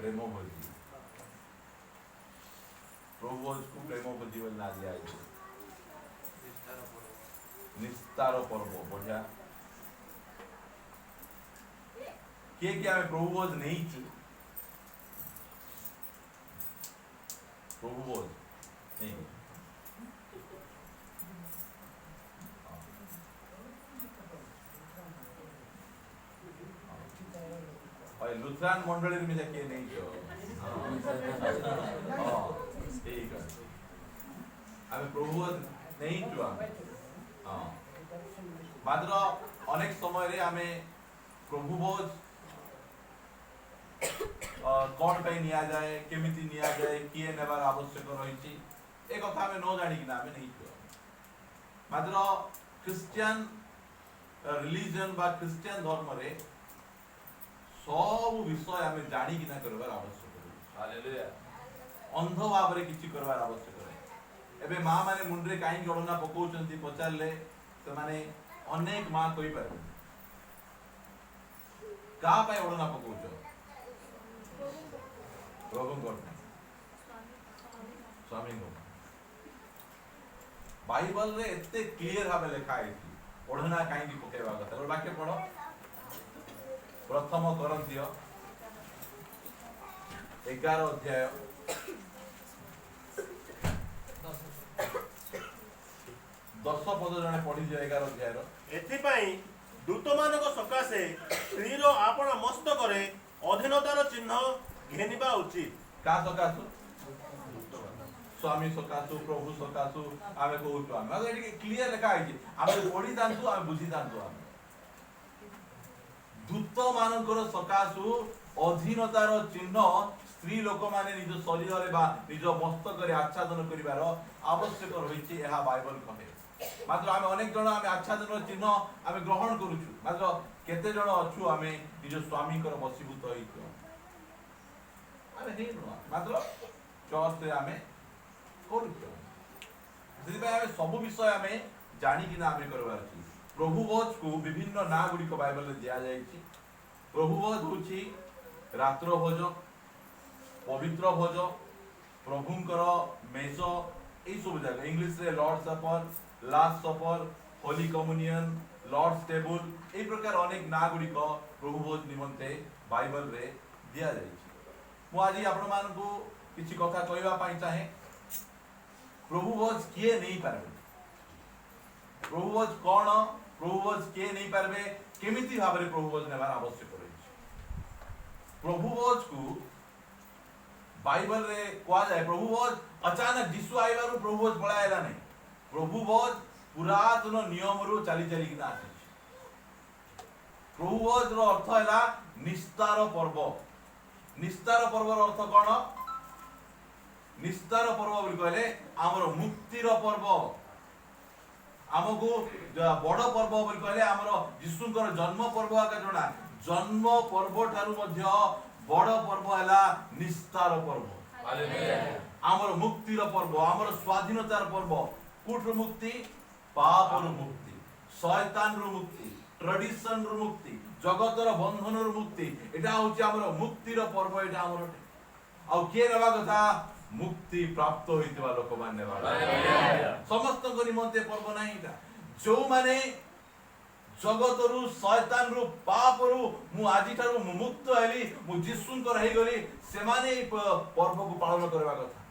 प्रेम भोजी प्रभु भोज को प्रेम भोजी बोली ना दिया निस्तार पर्व बढ़िया किए कि आम प्रभु भोज नहीं प्रभु भोज नहीं लुथरान मंडली में जाके नहीं ठीक है आम प्रभु भोज नहीं मात्र अनेक समय रे आमे प्रभु भोज कौन पे निया जाए केमिति निया जाए किए नेबार आवश्यक रही ए कथा आमे न जानी कि आमे नहीं मात्र क्रिश्चियन रिलीजन बा क्रिश्चियन धर्म रे सब विषय आमे जानी कि ना करबार आवश्यक हालेलुया अंध भाव रे किछि करबार आवश्यक है एबे मां माने मुंडरे काई जड़ना पकोचंती पचारले से माने अनेक मां कोई पारे का पाए ओडना पकोचो प्रभु गॉड स्वामी गॉड बाइबल रे एते क्लियर भाबे लिखा है कि ओडना काई की पकेबा कथा और वाक्य पढ़ो प्रथम कोरिन्थियो 11 अध्याय 10 पद जने पढ़ी जे 11 अध्याय रो एथि पई दूतमानक सकाशे स्त्रीर आपण मस्तकरे अधीनतार चिन्ह घेनिबा उचित का सकाशु स्वामी सकाशु प्रभु सकाशु आमे कहूछु आमे एटी क्लियर लिखा है कि आमे पढ़ी दांतु आमे बुझी दांतु आमे दूत मानकर सकाशु अधीनतार चिन्ह स्त्री लोक माने निज शरीर रे बा निज मस्तक रे आच्छादन करिवार आवश्यक रहिछि एहा बाइबल कहे मात्र आमे अनेक जन आमे आच्छादन चिन्ह आमे ग्रहण करूछु मात्र केते जन अछु आमे निज स्वामी कर वशीभूत होइतो आमे हे न मात्र चर्च रे आमे करूछु जदि आमे सब विषय आमे जानि कि ना आमे करबार अछि प्रभु भोज को विभिन्न ना गुडी को बाइबल रे दिया जायछि प्रभु भोज होछि रात्र भोज पवित्र भोज प्रभुंकर मेज ए सब जगह इंग्लिश रे लॉर्ड सपर लास्ट सपर होली कम्युनियन लॉर्ड्स टेबल ए प्रकार अनेक ना गुडी को प्रभु भोज निमंते बाइबल रे दिया जायछि मु आज आपण मान को किछि कथा कहबा पई चाहे प्रभु भोज किए नहीं पारबे प्रभु भोज कोन प्रभु भोज किए नहीं पारबे केमिति भाबरे प्रभु भोज नेबार आवश्यक रही प्रभु भोज को बाइबल रे कहा जाए प्रभु भोज अचानक जीसु आइबारु प्रभु भोज पळायला नहीं प्रभु भोज पुरातन नियम रु चली चली कि आसी प्रभु भोज रो अर्थ हैला निस्तार पर्व रो अर्थ कोन निस्तार पर्व बोली कहले हमर मुक्तिर पर्व हमको बड़ पर्व बोली कहले हमर यीशुंकर जन्म पर्व का जणा जन्म पर्व ठारू मध्य बड़ पर्व हैला निस्तार पर्व हालेलुया हमर मुक्तिर पर्व हमर स्वाधीनतार पर्व कुटर मुक्ति पाप रु मुक्ति शैतान रु मुक्ति ट्रेडिशन रु मुक्ति जगतर बंधन रु मुक्ति एटा होची हमर मुक्तिर पर्व एटा हमर आ के नेबा कथा मुक्ति प्राप्त होइतबा लोक मान नेबा समस्त को निमंते पर्व नाही एटा जो माने जगतरु शैतान रु पाप रु मु आजि थारु मुक्त हेली मु जिसुंकर हे गली से माने पर्व को पालन करबा कथा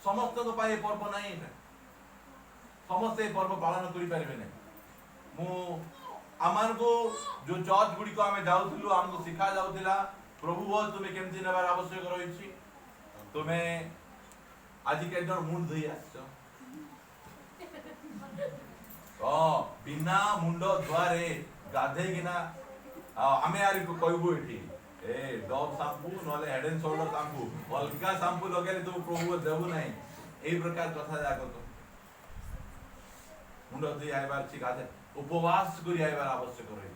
समस्त को पाए पर्व नाही एटा समस्त पर्व पालन करि परिबे नै मु आमान को जो चर्च गुडी को हमें जाउथलु हमको सिखा जाउथिला प्रभु भोज तुम्हें केमति नेबार आवश्यक रहिछि तुम्हें आज के जन मुंड धोई आछो बिना मुंड धुआरे गाधे किना आमे यार को कहबो एठी ए डॉग शैम्पू नले हेड एंड शोल्डर शैम्पू अलगा शैम्पू लगेले तो प्रभु देबो नै एई प्रकार कथा जागो तो मुंड धोई आइबार छि गाधे उपवास करी आइबार आवश्यक रही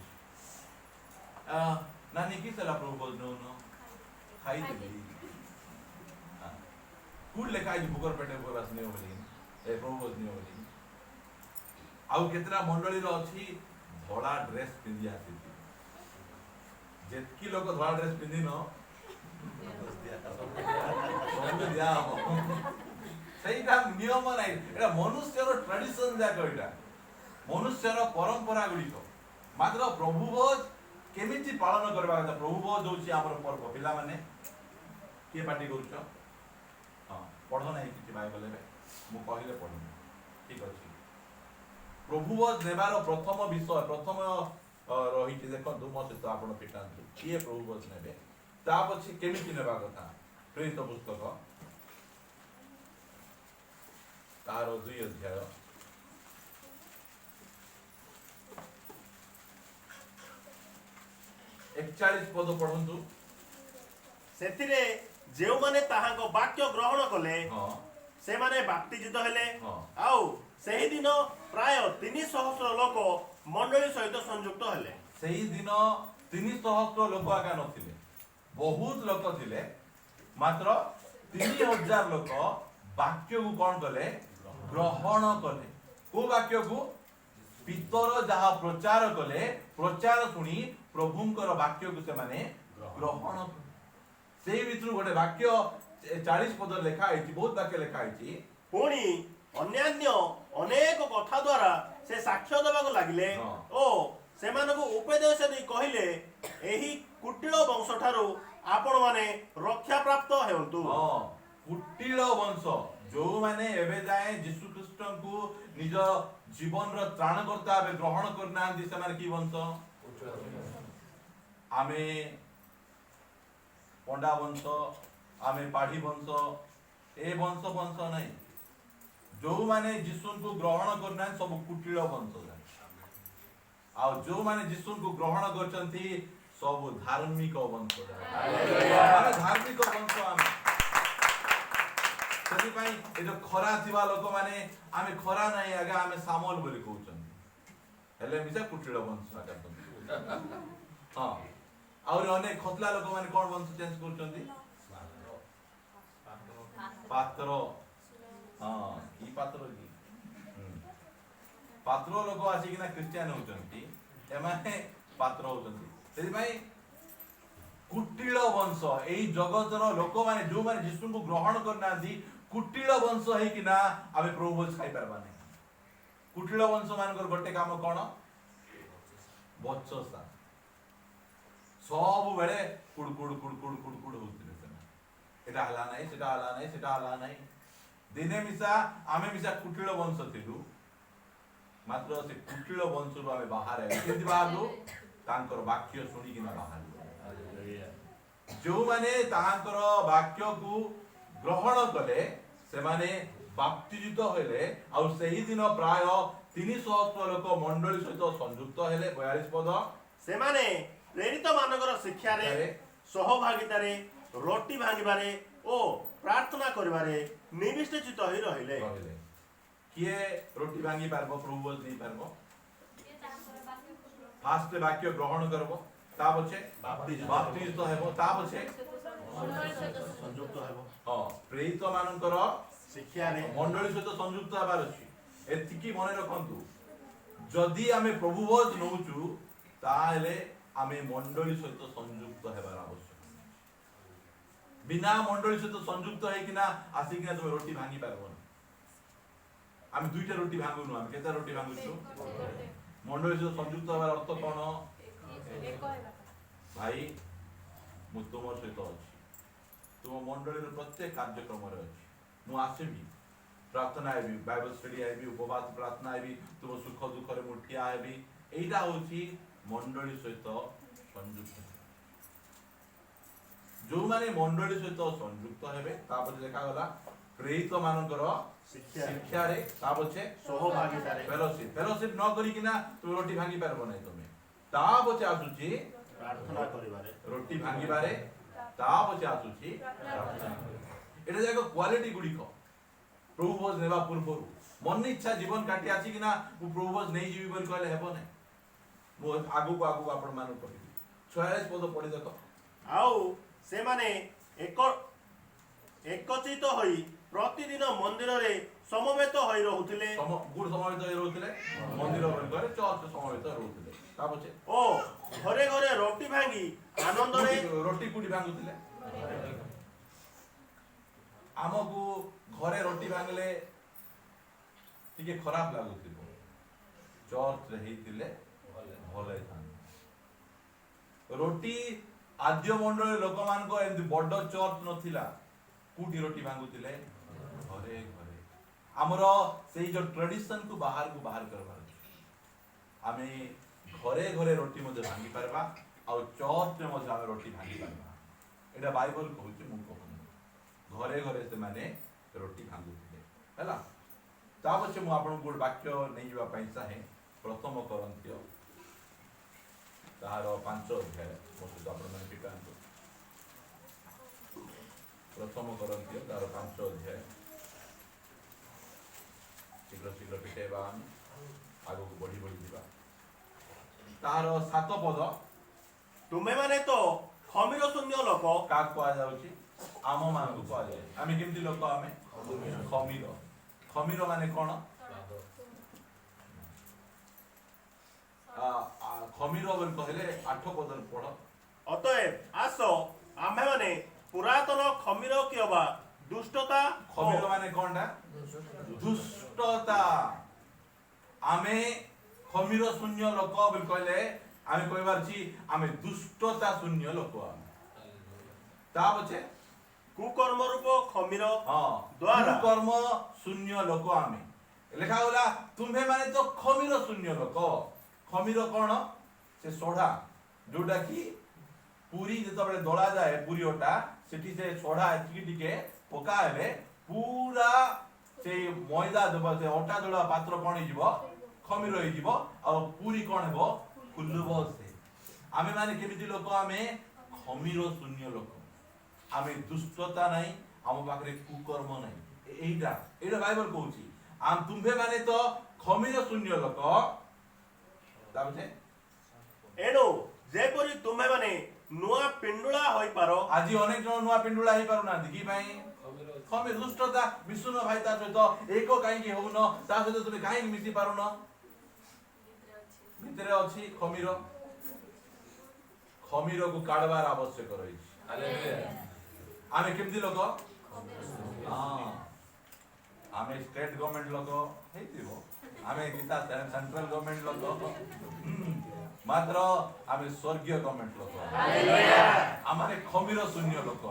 नानी की सला प्रभु बोल नो खाई देली कुड लेखा आज बुकर पेटे उपवास नै होली ए प्रभु बोल नै होली आउ केतरा मंडली रो अछि धोला ड्रेस पिंदी आसी जेतकी लोक धोला ड्रेस पिंदी न ତାଙ୍କୁ ଦିଆ ହବ। ସେଇଟା ନିୟମ ନାହିଁ, ଏଇଟା ମନୁଷ୍ୟର ଟ୍ରାଡିସନ ଯାକ, ଏଇଟା ମନୁଷ୍ୟର ପରମ୍ପରା ଗୁଡ଼ିକ। ମାତ୍ର ପ୍ରଭୁ ଭୋଜ କେମିତି ପାଳନ କରିବା କଥା? ପ୍ରଭୁ ଭୋଜ ହଉଛି ଆମର ପର୍ବ। ପିଲାମାନେ କିଏ ପାର୍ଟି କରୁଛ? ହଁ, ପଢ ନାହିଁ କିଛି ବାଇବଲ, ଏବେ ମୁଁ କହିଲେ ପଢୁନି, ଠିକ ଅଛି। ପ୍ରଭୁ ଭୋଜ ନେବାର ପ୍ରଥମ ବିଷୟ, ପ୍ରଥମ ରହିଛି, ଦେଖନ୍ତୁ ମୋ ସହିତ ଆପଣ ପିଟାନ୍ତୁ, କିଏ ପ୍ରଭୁ ଭୋଜ ନେବେ, ତା ପଛେ କେମିତି ନେବା କଥା। ପ୍ରେରିତ ପୁସ୍ତକ ତାର 2 ଅଧ୍ୟାୟ 41 ପଦ ପଢନ୍ତୁ। ସେଥିରେ ଯେଉଁମାନେ ତାହାଙ୍କ ବାକ୍ୟ ଗ୍ରହଣ କଲେ ହଁ ସେମାନେ ବାପ୍ତିଜିତ ହେଲେ। ହଁ। ଆଉ ସେହି ଦିନ ପ୍ରାୟ 3,000 ଲୋକ ମଣ୍ଡଳୀ ସହିତ ସଂଯୁକ୍ତ ହେଲେ। ସେହି ଦିନ 3,000 ଲୋକ ଆକା ନଥିଲେ, ବହୁତ ଲୋକ ଥିଲେ, ମାତ୍ର 3,000 ଲୋକ ବାକ୍ୟକୁ କଣ କଲେ? ଗ୍ରହଣ କଲେ। କୋଉ ବାକ୍ୟକୁ? ପିତର ଯାହା ପ୍ରଚାର କଲେ, ପ୍ରଚାର ଶୁଣି ପ୍ରଭୁଙ୍କର ବାକ୍ୟକୁ ସେମାନେ ଗ୍ରହଣ କଲେ। ସେଇ ଭିତରୁ ଗୋଟେ ବାକ୍ୟ 40 ପଦ ଲେଖା ହେଇଛି, ବହୁତ ବାକ୍ୟ ଲେଖା ହେଇଛି। ପୁଣି ଅନ୍ୟାନ୍ୟ ଅନେକ କଥା ଦ୍ୱାରା ସେ ସାକ୍ଷ୍ୟ ଦେବାକୁ ଲାଗିଲେ ଓ ସେମାନଙ୍କୁ ଉପଦେଶ ଦେଇ କହିଲେ, ଏହି କୁଟିଳ ବଂଶଠାରୁ ଆପଣମାନେ ରକ୍ଷା ପ୍ରାପ୍ତ ହେଉନ୍ତୁ। କୁଟିଳ ବଂଶ, ଯୋଉମାନେ ଏବେ ଯାଏ ଯୀଶୁ ଖ୍ରୀଷ୍ଟଙ୍କୁ ନିଜ ଜୀବନର ତ୍ରାଣକର୍ତ୍ତା ଭାବେ ଗ୍ରହଣ କରିନାହାନ୍ତି, ସେମାନେ କି ବଂଶ? ଆମେ ପଣ୍ଡା ବଂଶ, ଆମେ ପାଢୀ ବଂଶ, ଏ ବଂଶ ନାହିଁ। ଯୋଉମାନେ ଯୀଶୁଙ୍କୁ ଗ୍ରହଣ କରିନାହାନ୍ତି ସବୁ କୁଟିଳ ବଂଶ। ଆଉ ଯୋଉମାନେ ଯୀଶୁଙ୍କୁ ଗ୍ରହଣ କରିଛନ୍ତି ସବୁ ଧାର୍ମିକ ବଂଶ। ଧାର୍ମିକ ବଂଶ ଆମେ। ସେଥିପାଇଁ ଏ ଯୋଉ ଖରା ଥିବା ଲୋକମାନେ ଆମେ ଖରା ନାହିଁ ଆଜ୍ଞା, ଆମେ ସାମଲ ବୋଲି କହୁଛନ୍ତି, ହେଲେ ମିଶା କୁଟିଳ ବଂଶ। ହଁ, ଆହୁରି ଅନେକ ଖତଲା ଲୋକମାନେ କଣ ବଂଶ ଚେଞ୍ଜ କରୁଛନ୍ତି? ପାତ୍ର। ହଁ, କି ପାତ୍ର କି? ପାତ୍ର ଲୋକ ଆସିକିନା ଖ୍ରୀଷ୍ଟିଆନ ହଉଛନ୍ତି, ଏମାନେ ପାତ୍ର ହଉଛନ୍ତି। ସେଥିପାଇଁ କୁଟିଳ ବଂଶ, ଏଇ ଜଗତର ଲୋକମାନେ ଯୋଉମାନେ ଯୀଶୁଙ୍କୁ ଗ୍ରହଣ କରିନାହାନ୍ତି, କୁଟିଳ ବଂଶ ହେଇକିନା ଆମେ ପ୍ରଭୁ ଭୋଜ ଖାଇପାରିବା ନାହିଁ। କୁଟିଳ ବଂଶ ମାନଙ୍କର ଗୋଟେ କାମ କଣ? ବଚସା। ସବୁବେଳେ କୁଡ କୁଡ କୁଡ କୁଡ କୁଡ କୁଡ ହଉଥିଲେ ସେମାନେ। ଏଟା ହେଲା ନାହିଁ, ସେଟା ହେଲା ନାହିଁ, ସେଟା ହେଲା ନାହିଁ। ଦିନେ ମିଶା ଆମେ ମିଶା କୁଟିଳ ବଂଶ ଥିଲୁ, ମାତ୍ର ସେ କୁଟିଳ ବଂଶରୁ ଆମେ ବାହାରେ କେମିତି ବାହାରିଲୁ? ତାଙ୍କର ବାକ୍ୟ ଶୁଣିକିନା ବାହାରିଲୁ। ଯୋଉମାନେ ତାହାଙ୍କର ବାକ୍ୟକୁ ଗ୍ରହଣ କଲେ ସେମାନେ ବାପ୍ତିଜିତ ହେଲେ। ଆଉ ସେହି ଦିନ ପ୍ରାୟ 3,000 ଲୋକ ମଣ୍ଡଳୀ ସହିତ ସଂଯୁକ୍ତ ହେଲେ। 42 ପଦ, ସେମାନେ ପ୍ରେରିତ ମାନଙ୍କର ଶିକ୍ଷାରେ, ସହଭାଗିତାରେ, ରୋଟି ଭାଙ୍ଗିବାରେ ଓ ପ୍ରାର୍ଥନା କରିବାରେ ନିବିଷ୍ଟିତ ହୋଇ ରହିଲେ। କିଏ ରୋଟି ଭାଙ୍ଗି ପାରବ? ପ୍ରଭୁ ଭୋଜ ନେଇ ପାରବ? ଫାଷ୍ଟ ବାକ୍ୟ ଗ୍ରହଣ କରବ, ତା ପଛେ ବାପ୍ତିଜିତ ହେବ, ତା ପଛେ ସଂଯୁକ୍ତ ହେବ। ହଁ, ପ୍ରେରିତ ମାନଙ୍କର ଶିକ୍ଷାରେ ମଣ୍ଡଳୀ ସହିତ ସଂଯୁକ୍ତ ହେବାର ଅଛି। ଏତିକି ମନେ ରଖନ୍ତୁ, ଯଦି ଆମେ ପ୍ରଭୁ ଭୋଜ ନଉଛୁ ତାହେଲେ ଆମେ ମଣ୍ଡଳୀ ସହିତ ସଂଯୁକ୍ତ ହେବାର ଆବଶ୍ୟକ। ବିନା ମଣ୍ଡଳୀ ସହିତ ସଂଯୁକ୍ତ ହେଇକିନା ଆସିକିନା ତମେ ରୋଟି ଭାଙ୍ଗି ପାରିବନି। ଆମେ 2ଟା ରୋଟି ଭାଙ୍ଗୁନୁ, ଆମେ କେତେ ରୋଟି ଭାଙ୍ଗୁଛୁ? ମଣ୍ଡଳୀ ସହିତ ସଂଯୁକ୍ତ ହେବାର ଅର୍ଥ କଣ? ଭାଇ ମୁଁ ତୁମ ସହିତ ଅଛି, ତୁମ ମଣ୍ଡଳୀର ପ୍ରତ୍ୟେକ କାର୍ଯ୍ୟକ୍ରମରେ ଅଛି। ମୁଁ ଆସିବି, ପ୍ରାର୍ଥନା ହେବି, ବାଇବଲ ଷ୍ଟଡି ହେବି, ଉପବାସ ପ୍ରାର୍ଥନା ହେବି, ତୁମ ସୁଖ ଦୁଃଖରେ ମୁଁ ଠିଆ ହେବି। ଏଇଟା ହଉଛି ମଣ୍ଡଳୀ ସହିତ ସଂଯୁକ୍ତ। ଯୋଉମାନେ ମଣ୍ଡଳୀ ସହିତ ସଂଯୁକ୍ତ ହେବେ, ତାପରେ ଦେଖାଗଲା ପ୍ରେରିତ ମାନଙ୍କର ଶିକ୍ଷାରେ, ତା ପଛେ ସହଭାଗିତାରେ, ଫେଲୋସିପ। ଫେଲୋସିପ ନ କରିକିନା ତୁମେ ରୋଟି ଭାଙ୍ଗି ପାରିବ ନାହିଁ ତମେ। ତା ପଛେ ଆସୁଛି ପ୍ରାର୍ଥନା କରିବାରେ, ରୋଟି ଭାଙ୍ଗିବାରେ, ତା ପଛେ ଆସୁଛି ପ୍ରାର୍ଥନା। ଏଟା ଯାକ କ୍ୱାଲିଟି ଗୁଡ଼ିକ ପ୍ରଭୁ ଭୋଜ ନେବା ପୂର୍ବରୁ। ମନ ଇଚ୍ଛା ଜୀବନ କାଟି ଆସିକିନା ମୁଁ ପ୍ରଭୁ ଭୋଜ ନେଇଯିବି ବୋଲି କହିଲେ ହେବ ନାହିଁ। ମୁଁ ଆଗକୁ ଆପଣ ମାନଙ୍କୁ କହିବି। 46 ପଦ ପଢି ଦେଖ। ଆଉ ସେମାନେ ଏକତ୍ରିତ ହୋଇ ପ୍ରତିଦିନ ମନ୍ଦିରରେ ସମବେତ ହୋଇ ରହୁଥିଲେ। ସମବେତ ହୋଇ ରହୁଥିଲେ, ମନ୍ଦିର ଘରେ ଚର୍ଚ୍ଚ ସମବେତ ରହୁଥିଲେ। ତା ପଛେ ଓ ଘରେ ଘରେ ରୋଟି ଭାଙ୍ଗି ଆନନ୍ଦରେ, ରୋଟି କୁଟି ଭାଙ୍ଗୁଥିଲେ। आमको घरे रोटी भांगले टिके खराब लागुथिबो चर्च रे हेतिले भले था रोटी आद्य मंडल लोक मान को एंती बड़ चर्च नथिला कुटी रोटी भांगुथिले घरे घरे हमरो सेही जो ट्रेडिशन को बाहर करबार आमे घरे घरे रोटी मजे भांगी पारबा और चर्च रे मजे आमे रोटी भांगी पारबा एटा बाइबल कहूची मु कहूनी घरे घरे से माने रोटी भांगुथिले हैला ता पछे मु आपन गुड वाक्य नै जिबा पई चाहे प्रथम करंतिय तार 5 अध्याय मोसे आपन माने पिटांतो प्रथम करंतिय तार 5 अध्याय शीघ्र पिटेबा आगो बढ़ी दिबा तार 7 पद तुमे माने तो खमीर शून्य लोक का को जाउची आम मान को आ जाय आमे केमती लोक आमे खमीर माने कोन खमीर बोल कहले 8 पद पढ़ अतएव आसो आमे माने पुरातन खमीर कियबा दुष्टता खमीर माने कोनटा दुष्टता आमे खमीर शून्य लोक बोल कहले आमे कहबार छी आमे दुष्टता शून्य लोक ता बचे कुकर्म रूप खमीर द्वारा कर्म शून्य लोक आमे लेखा होला तुम्हे माने तो खमीर शून्य लोक खमीर कोन से सोढ़ा जोटा की पूरी जतबे दळा जाए पूरी ओटा सेठी से सोढ़ा टिके पका हेले पूरा से मैदा जब से ओटा दळा पात्र कोन हिजबो खमीर हिजबो आ पूरी कोन हेबो फुलबो से आमे माने केमिति लोक आमे खमीर शून्य लोक आमे दुष्टता नहीं हम पाखरे कुकर्म नहीं एटा बाइबल कहूची आम तुम्हे माने तो खमीर शून्य लोक ताबे एनो जेपरि तुम्हे माने नुआ पिंडुला होई पारो आज अनेक जन नुआ पिंडुला होई पारो ना दिखी भाई खमीर दुष्टता विष्णु भाई ता सहित एको काई की होउनो ता सहित तुमे काई मिसी पारो न भितरे अछि खमीर को काढबार आवश्यक रही हालेलुया आमे केमती लोक आमे स्टेट गवर्नमेंट लोक हेतिबो आमे गीता सेंट्रल गवर्नमेंट लोक मात्र आमे स्वर्गीय गवर्नमेंट लोक हालेलुया आमे खमीर शून्य लोक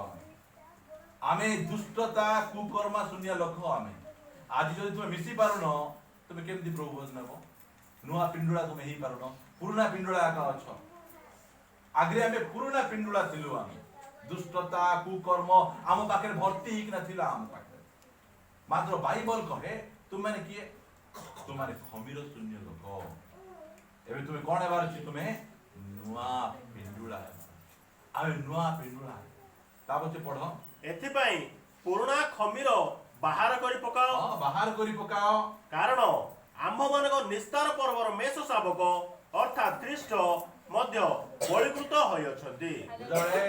आमे दुष्टता कुकर्म शून्य लोक आमे आज जदि तुमे मिसी पारुनो तुमे केमती प्रभु भोज नबो नुआ पिंडुला तुमे ही पारुनो पुराना पिंडुला का अछ आग्रे आमे पुराना पिंडुला थिलु आमे दुष्टता कुकर्म आम पाखे भर्ती हिक नथिला आम पाखे मात्र बाइबल कहे तुम माने किए तुम माने खमीर शून्य लोक एबे तुमे कोन हेबार छी तुमे नुआ पिंडुला आमे नुआ पिंडुला ताबचे पढो एथि पई पुराना खमीर बाहर करी पकाओ बाहर करी पकाओ कारण आम्भ मानक निस्तार पर्वर मेष शावक अर्थात ख्रीष्ट मध्य बलिकृत होई अछंती जळे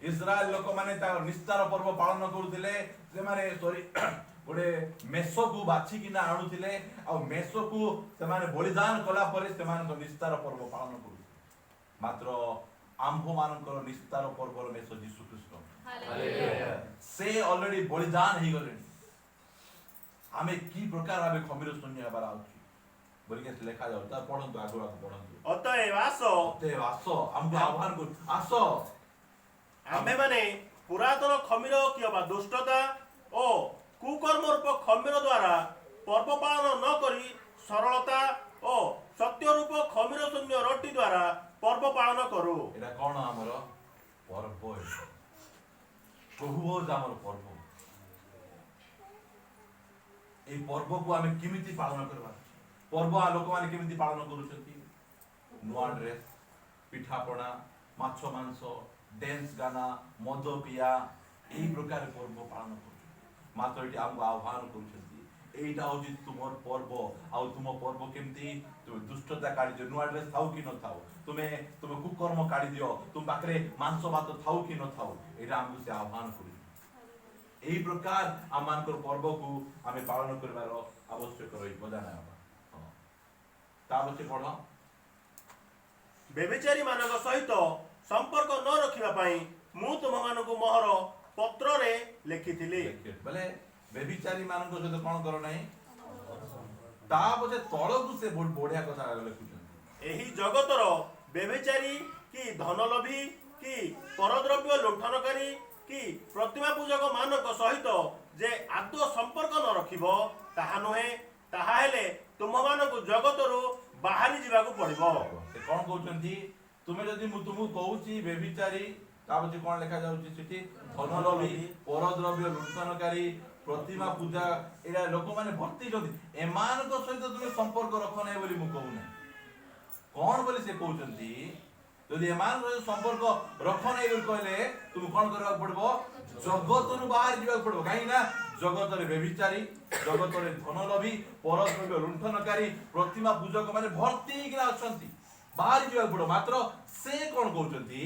इस्राएल लोक माने ता निस्तार पर्व पालन करूथिले से माने सॉरी गोटे मेष को बाछि किना आणुथिले आ मेष को से माने बलिदान कला परे से माने निस्तार पर्व पालन करू मात्र आम्भ मानकर निस्तार पर्वर मेष यीशु कृष्ण हालेलुया से ऑलरेडी बलिदान ही गले आमे की प्रकार आमे खमीर शून्य हेबार आउची बोली के लेखा जाउ ता पढंतु आगु पढंतु अतएव आसो हमको आह्वान कर आसो आमे माने पुरातन खमीर कियबा दुष्टता ओ कुकर्म रूप खमीर द्वारा पर्व पालन न करी सरलता ओ सत्य रूप खमीर शून्य रोटी द्वारा पर्व पालन करू एटा कोन हमर पर्व प्रभु हमर पर्व ए पर्व को आमे किमिति पालन करबा पर्व लोक माने किमिति पालन करूछंती नुआ ड्रेस पिठा पणा माछ मांस डांस गाना मद पिया एही प्रकार पर्व पालन करू मात्र एटी हमको आह्वान करूछंती एटा होजी तुमर पर्व आ तुम पर्व केमती तुम दुष्टता काढी दियो नुआ ड्रेस थाउ कि न थाउ तुमे कुकर्म काढी दियो तुम पाखरे मांस भात थाउ कि न थाउ एटा हमको से आह्वान करू एही प्रकार आमानकर पर्व को आमे पालन करबार आवश्यक रही बजाना ताबचे पढ बेबिचारी मानक सहित संपर्क न रखिबा पई मु तुम मानक मोहर पत्र रे ଲେଖିଥିଲି। ବୋଲେ ବେବିଚାରୀ ମାନଙ୍କ ସହିତ କଣ କର ନାହିଁ, ତା ପଛେ ତଳକୁ ସେ ବଢିଆ କଥା ଲେଖୁଛନ୍ତି। ଏହି ଜଗତର ବେବିଚାରୀ କି ଧନଲୋଭୀ କି ପରଦ୍ରବ୍ୟ ଲୁଣ୍ଠନକାରୀ କି ପ୍ରତିମା ପୂଜକ ମାନଙ୍କ ସହିତ ଯେ ଆଦୌ ସମ୍ପର୍କ ନ ରଖିବ ତାହା ନୁହେଁ, ତାହା ହେଲେ ତୁମମାନଙ୍କୁ ଜଗତରୁ ବାହାରି ଯିବାକୁ ପଡିବ। ସେ କଣ କହୁଛନ୍ତି, ତୁମେ ଯଦି ମୁଁ ତୁମକୁ କହୁଛି ବେବିଚାରୀ, ତା ପଛେ କଣ ଲେଖା ଯାଉଛି ସେଠି, ଧନଲୋଭୀ, ପରଦ୍ରବ୍ୟ ଲୁଣ୍ଠନକାରୀ, ପ୍ରତିମା ପୂଜା, ଏଇଟା ଲୋକମାନେ ଭର୍ତ୍ତିଛନ୍ତି, ଏମାନଙ୍କ ସହିତ ତୁମେ ସମ୍ପର୍କ ରଖ ନାହିଁ ବୋଲି ମୁଁ କହୁନାହିଁ। କଣ ବୋଲି ସେ କହୁଛନ୍ତି, ଯଦି ଏମାନଙ୍କ ସହିତ ସମ୍ପର୍କ ରଖ ନାହିଁ ବୋଲି କହିଲେ ତୁମକୁ କଣ କରିବାକୁ ପଡିବ, ଜଗତରୁ ବାହାରି ଯିବାକୁ ପଡିବ। କାହିଁକି ନା ଜଗତରେ ବେବିଚାରୀ, ଜଗତରେ ଧନଲୋଭୀ, ପରଦ୍ରବ୍ୟ ଲୁଣ୍ଠନକାରୀ, ପ୍ରତିମା ପୂଜକ ମାନେ ଭର୍ତ୍ତି ହେଇକିନା ଅଛନ୍ତି, ବାହାରି ଯିବାକୁ ପଡିବ। ମାତ୍ର ସେ କଣ କହୁଛନ୍ତି,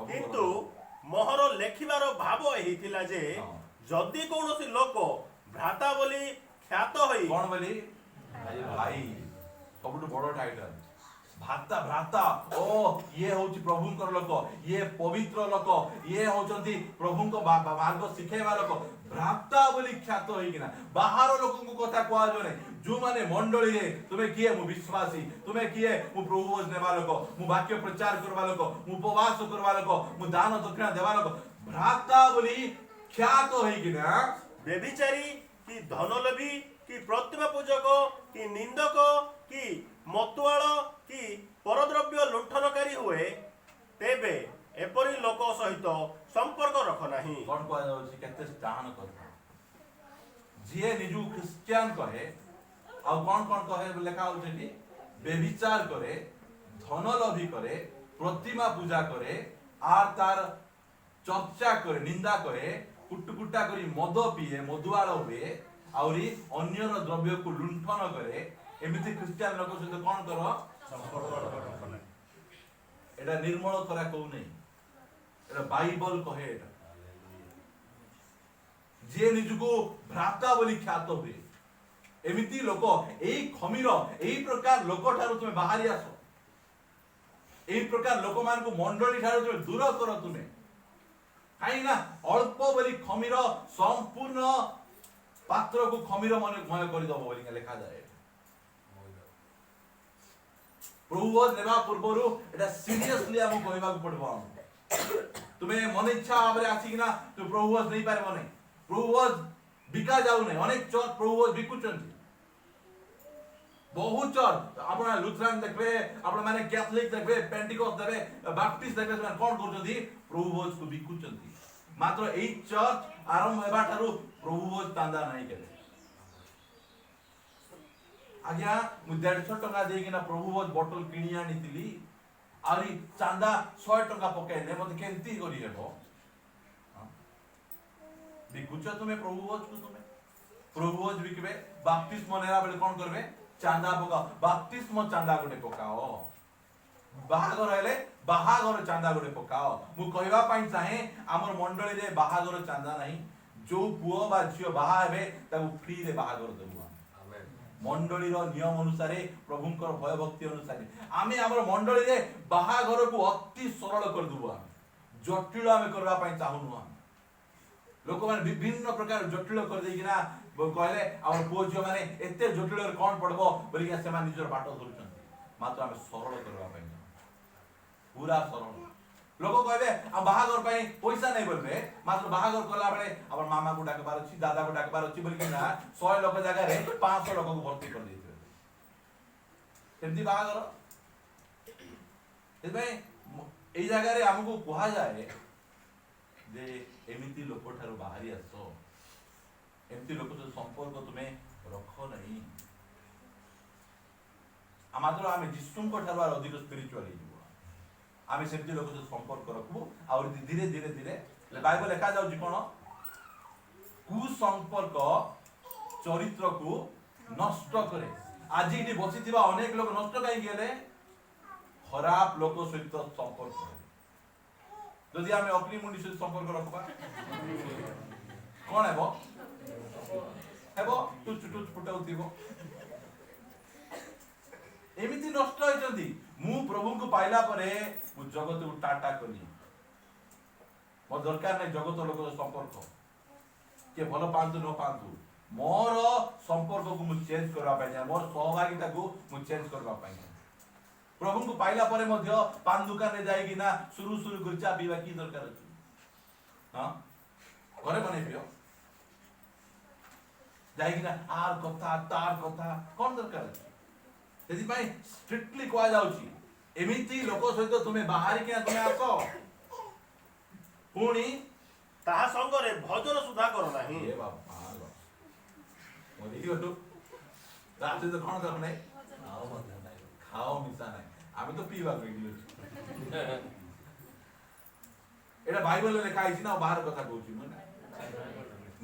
କିନ୍ତୁ ମୋହର ଲେଖିବାର ଭାବ ଏହି ଥିଲା ଯେ ଯଦି କୌଣସି ଲୋକ ଭ୍ରାତା ବୋଲି ଖ୍ୟାତ ହୋଇ, କଣ ବୋଲି ଭାଇ, ସବୁଠୁ ବଡ ଟାଇଟଲ ଭ୍ରାତା। ଭ୍ରାତା, ଓ ଇଏ ହଉଛି ପ୍ରଭୁଙ୍କର ଲୋକ, ଇଏ ପବିତ୍ର ଲୋକ, ଇଏ ହଉଛନ୍ତି ପ୍ରଭୁଙ୍କ ମାର୍ଗ ଶିଖେଇବା ଲୋକ, ଭ୍ରାତା ବୋଲି ଖ୍ୟାତ ହେଇକିନା ବାହାର ଲୋକଙ୍କୁ କଥା କୁହାଯିବ ନାହିଁ। ଯୋଉମାନେ ମଣ୍ଡଳୀରେ ତୁମେ କିଏ, ମୁଁ ବିଶ୍ୱାସୀ, ତୁମେ କିଏ, ମୁଁ ପ୍ରଭୁ ନେବା ଲୋକ, ମୁଁ ବାକ୍ୟ ପ୍ରଚାର କରିବା ଲୋକ, ମୁଁ ଉପବାସ କରିବା ଲୋକ, ମୁଁ ଦାନ ଦକ୍ଷିଣା ଦେବା ଲୋକ, ଭ୍ରାତା ବୋଲି ଖ୍ୟାତ ହେଇକିନା ବେବିଚାରୀ କି ଧନଲୋଭୀ କି ପ୍ରତିମା ପୂଜକ କି ନିନ୍ଦକ କି ମତୁଆଳ କି ପରଦ୍ରବ୍ୟ ଲୁଣ୍ଠନକାରୀ ହୁଏ, ତେବେ ଏପରି ଲୋକ ସହିତ ସମ୍ପର୍କ ରଖ ନାହିଁ। କଣ କୁହାଯାଉଛି, କେତେ ସ୍ଥାନ କଥା। ଯିଏ ନିଜକୁ ଖ୍ରୀଷ୍ଟିଆନ କହେ, ଆଉ କଣ କଣ କହେ ଲେଖା ହଉଛି ଏଠି, ବେବିଚାର କରେ, ଧନଲୋଭୀ କରେ, ପ୍ରତିମା ପୂଜା କରେ, আর তার চর্চা করে, নিন্দা করে, কুটুকুটা করে মদ পিয়ে, মদুয়াଳ ହୁଏ, ଆହୁରି ଅନ୍ୟର ଦ୍ରବ୍ୟକୁ ଲୁଣ୍ଠନ କରେ, ଏମିତି ଖ୍ରୀଷ୍ଟିଆନ ଲୋକ ସହିତ କଣ କର, এটা ନିର୍ମଳ କରା କହୁନାହିଁ, এটা ବାଇବଲ କହେ। এটা ଯିଏ ନିଜକୁ ଭ୍ରାତା ବୋଲି ଖ୍ୟାତ ହୁଏ, ଏମିତି ଲୋକ, ଏଇ ଖମିର, ଏଇ ପ୍ରକାର ଲୋକ ଠାରୁ ତୁମେ ବାହାରି ଆସ। এই প্রকার ଲୋକମାନଙ୍କୁ ମଣ୍ଡଳୀ ଠାରୁ ତୁମେ ଦୂର କର। ତୁମେ କାହିଁକି ନା ଅଳ୍ପ ବୋଲି ଖମିର ସମ୍ପୂର୍ଣ୍ଣ ପାତ୍ରକୁ ଖମିର ମୟ କରିଦବ ବୋଲି ଲେଖାଯାଏ। ପ୍ରଭୁ ନେବା ପୂର୍ବରୁ ଏଟା ସିରିୟସଲି ଆମକୁ କହିବାକୁ ପଡିବ। ତୁମେ ମନ ଇଚ୍ଛା ଭାବରେ ଆସିକିନା ତୁମେ ପ୍ରଭୁ ନେଇପାରିବ ନାହିଁ। ପ୍ରଭୁ ବିକା ଯାଉନାହିଁ। ଅନେକ ଚର୍ଚ୍ଚ ପ୍ରଭୁ ବିକୁଛନ୍ତି। ବହୁତ ଚର୍ଚ୍ଚ ଆପଣ ଲୁଥରାନ ଦେଖିବେ, ଆପଣ ମାନେ କ୍ୟାଥଲିକ ଦେଖିବେ, ପେଣ୍ଟିକୋସ୍ଟ ଦେଖିବେ, ବାପ୍ଟିଷ୍ଟ ଦେଖିବେ, ସେମାନେ କଣ କରୁଛନ୍ତି, ପ୍ରଭୁ ଭୋଜକୁ ବିକୁଛନ୍ତି। ମାତ୍ର ଏଇ ଚର୍ଚ୍ଚ ଆରମ୍ଭ ହେବା ଠାରୁ ପ୍ରଭୁ ଭୋଜ ଚାନ୍ଦା ନାହିଁ କେବେ। ଆଜ୍ଞା ମୁଁ 150 ଟଙ୍କା ଦେଇକିନା ପ୍ରଭୁ ଭୋଜ ବୋଟଲ କିଣି ଆଣିଥିଲି, ଆହୁରି ଚାନ୍ଦା 100 ଟଙ୍କା ପକେଇଲେ ମତେ କେମିତି କରି ହେବ? ବିକୁଛ ତୁମେ ପ୍ରଭୁ ଭୋଜକୁ। ତୁମେ ପ୍ରଭୁ ଭୋଜ ବିକିବେ, ବାପ୍ଟିସ୍ମ ନେଲା ବେଳେ କଣ କରିବେ, ଚାନ୍ଦା ପକାଅ। ବାପ୍ତିସ୍ମ ଚାନ୍ଦା ଗୋଟେ ପକାଅ। ବାହାଘର ହେଲେ ବାହାଘର ଚାନ୍ଦା ଗୋଟେ ପକାଅ। ମୁଁ କହିବା ପାଇଁ ଚାହେଁ, ଆମର ମଣ୍ଡଳୀରେ ବାହାଘର ଚାନ୍ଦା ନାହିଁ। ଯୋଉ ପୁଅ ବା ଝିଅ ବାହା ହେବେ ତାକୁ ଫ୍ରିରେ ବାହାଘର ଦେବୁ। ମଣ୍ଡଳୀର ନିୟମ ଅନୁସାରେ, ପ୍ରଭୁଙ୍କର ଭୟଭକ୍ତି ଅନୁସାରେ ଆମେ ଆମର ମଣ୍ଡଳୀରେ ବାହାଘରକୁ ଅତି ସରଳ କରିଦେବୁ। ଆମେ ଜଟିଳ ଆମେ କରିବା ପାଇଁ ଚାହୁଁନୁ। ଲୋକମାନେ ବିଭିନ୍ନ ପ୍ରକାର ଜଟିଳ କରିଦେଇକିନା କହିଲେ ଆମର ପୁଅ ଝିଅ ମାନେ ଏତେ ଜଟିଳରେ କଣ ପଡିବ ବୋଲିକି ସେମାନେ ନିଜର ବାଟ ଧରୁଛନ୍ତି। ମାତ୍ର ଆମେ ସରଳ କରିବା ପାଇଁ, ପୁରା ସରଳ। ଲୋକ କହିବେ ଆଉ ବାହାଘର ପାଇଁ ପଇସା ନେଇ ବୋଲବେ, ମାତ୍ର ବାହାଘର କଲା ବେଳେ ଆମର ମାମାକୁ ଡାକିବାର ଅଛି, ଦାଦାକୁ ଡାକିବାର ଅଛି ବୋଲିକିନା 100 ଲୋକ ଜାଗାରେ 500 ଲୋକକୁ ଭର୍ତ୍ତି କରିଦେଇଥିବେ। ସେମିତି ବାହାଘର। ସେଥିପାଇଁ ଏଇ ଜାଗାରେ ଆମକୁ କୁହାଯାଏ ଯେ ଏମିତି ଲୋକ ଠାରୁ ବାହାରି ଆସ। ଏମିତି ଲୋକ ସହିତ ସମ୍ପର୍କ ତୁମେ ରଖ ନାହିଁ। ମାତ୍ର ଆମେ ଯୀଶୁଙ୍କ ଠାରୁ ଅଧିକ ସ୍ପିରିଚୁଆଲ ହେଇଯିବ। ଆମେ ସେମିତି ଲୋକ ସହିତ ସମ୍ପର୍କ ରଖିବୁ। ଆଉ ଧୀରେ ଧୀରେ ଧୀରେ ବାଇବଲ ଲେଖା ଯାଉଛି କଣ, କୁସମ୍ପର୍କ ଚରିତ୍ରକୁ ନଷ୍ଟ କରେ। ଆଜି ଏଠି ବସିଥିବା ଅନେକ ଲୋକ ନଷ୍ଟ କାହିଁକି ହେଲେ, ଖରାପ ଲୋକ ସହିତ ସମ୍ପର୍କ। ଯଦି ଆମେ ଅଗ୍ନି ମୁଣ୍ଡି ସହିତ ସମ୍ପର୍କ ରଖିବା କଣ ହେବ? ଟୁଚୁ ଟୁଚୁ ଫୁଟାଉଥିବ। ଏମିତି ନଷ୍ଟ ହେଇଛନ୍ତି। ମୁଁ ପ୍ରଭୁଙ୍କୁ ପାଇଲା ପରେ ମୁଁ ଜଗତକୁ ଟାଟା କଲି। ମୋର ଦରକାର ନାହିଁ ଜଗତ ଲୋକ ସମ୍ପର୍କ, କିଏ ଭଲ ପାଆନ୍ତୁ ନ ପାଆନ୍ତୁ, ମୋର ସମ୍ପର୍କକୁ ମୁଁ ଚେଞ୍ଜ କରିବା ପାଇଁ ଚାହେଁ, ମୋର ସହଭାଗିତାକୁ ମୁଁ ଚେଞ୍ଜ କରିବା ପାଇଁ ଚାହେଁ। ପ୍ରଭୁଙ୍କୁ ପାଇଲା ପରେ ମଧ୍ୟ ପାନ ଦୋକାନରେ ଯାଇକି ନା ସୁରୁ ସୁରୁ କରି ଚା ପିଇବା କି ଦରକାର ଅଛି? ହଁ, ଘରେ ବନେଇ ପିଅ, ଯାଇକିନା ଆର କଥା ତାର କଥା କଣ ଦରକାର ଅଛି? ସେଥିପାଇଁ ଷ୍ଟ୍ରିକ୍ଟଲି କୁହାଯାଉଛି ଏମିତି ଲୋକ ସହିତ ତୁମେ ବାହାରିକିନା ତୁମେ ଆସ, ପୁଣି ତାହା ସଙ୍ଗରେ ଭୋଜନ ସୁଦ୍ଧା କର ନାହିଁ। ଏ ବାପା ମରିଗଲୁ, ତା ସହିତ କଣ କର ନାହିଁ? ଖାଅ ମିଶା ନାହିଁ, ଆମେ ତ ପିଇବାକୁ ଏଇଟା ବାଇବଲରେ ଲେଖା ହେଇଛି ନା, ବାହାର କଥା କହୁଛି ମୁଁ।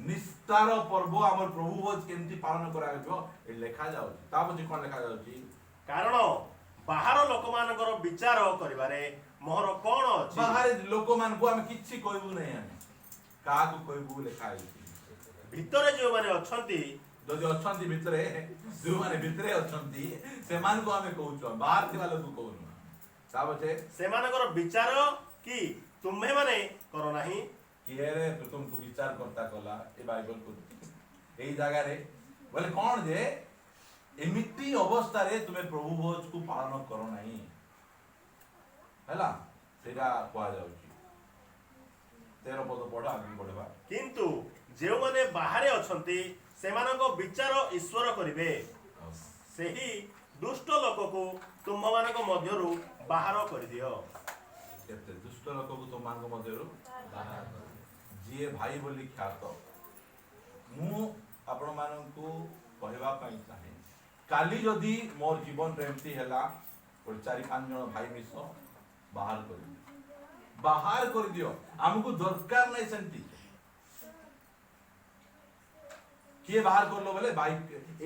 ନିସ୍ତାର ପର୍ବ ଆମର ପ୍ରଭୁ ଭୋଜ କେମିତି ପାଳନ କରାଯିବ ଏ ଲେଖା ଯାଉଛି। ତା ପଛେ କଣ ଲେଖା ଯାଉଛି? କାରଣ ବାହାର ଲୋକମାନଙ୍କର ବିଚାର କରିବାରେ ମୋହର କଣ ଅଛି? ବାହାରେ ଲୋକମାନଙ୍କୁ ଆମେ କିଛି କହିବୁ ନାହିଁ, ଆମେ କାହାକୁ କହିବୁ ଲେଖା ହେଇଛି। ଭିତରେ ଯେଉଁମାନେ ଅଛନ୍ତି, ଯଦି ଅଛନ୍ତି ଭିତରେ, ଯୋଉମାନେ ଭିତରେ ଅଛନ୍ତି ସେମାନଙ୍କୁ ଆମେ କହୁଛୁ, ବାହାର ଥିବା ଲୋକ କହୁନୁ। ତା ପଛେ ସେମାନଙ୍କର ବିଚାର କି ତୁମ୍ଭେମାନେ କର ନାହିଁ। କିଏ ରେ ତୁମକୁ ବିଚାର କର୍ତ୍ତା କଲା ଏ ବାଇବଲ କହୁଛି ଏଇ ଜାଗାରେ ବୋଲେ କଣ ଯେ ଏମିତି ଅବସ୍ଥାରେ ତୁମେ ପ୍ରଭୁ ଭୋଜକୁ ପାଳନ କର ନାହିଁ ହେଲା, ସେଇଟା କୁହାଯାଉଛି। 13 ପଦ ପଢ, ଆଗକୁ ବଢିବା। କିନ୍ତୁ ଯେଉଁମାନେ ବାହାରେ ଅଛନ୍ତି ସେମାନଙ୍କ ବିଚାର ଈଶ୍ୱର କରିବେ, ସେହି ଦୁଷ୍ଟ ଲୋକକୁ ତୁମ୍ଭମାନଙ୍କ ମଧ୍ୟରୁ ବାହାର କରିଦିଅ। କେତେ ଦୁଷ୍ଟ ଲୋକକୁ ତୁମମାନଙ୍କ ମଧ୍ୟରୁ ବାହାର କର, ଯିଏ ଭାଇ ବୋଲି ଖ୍ୟାତ। ମୁଁ ଆପଣମାନଙ୍କୁ କହିବା ପାଇଁ ଚାହେଁ, କାଲି ଯଦି ମୋର ଜୀବନରେ ଏମିତି ହେଲା, 4-5 ଜଣ ଭାଇ ମିଶ ବାହାର କରିଦିଅ, ବାହାର କରିଦିଅ, ଆମକୁ ଦରକାର ନାହିଁ ସେମିତି। କିଏ ବାହାର କରଲ ବୋଲେ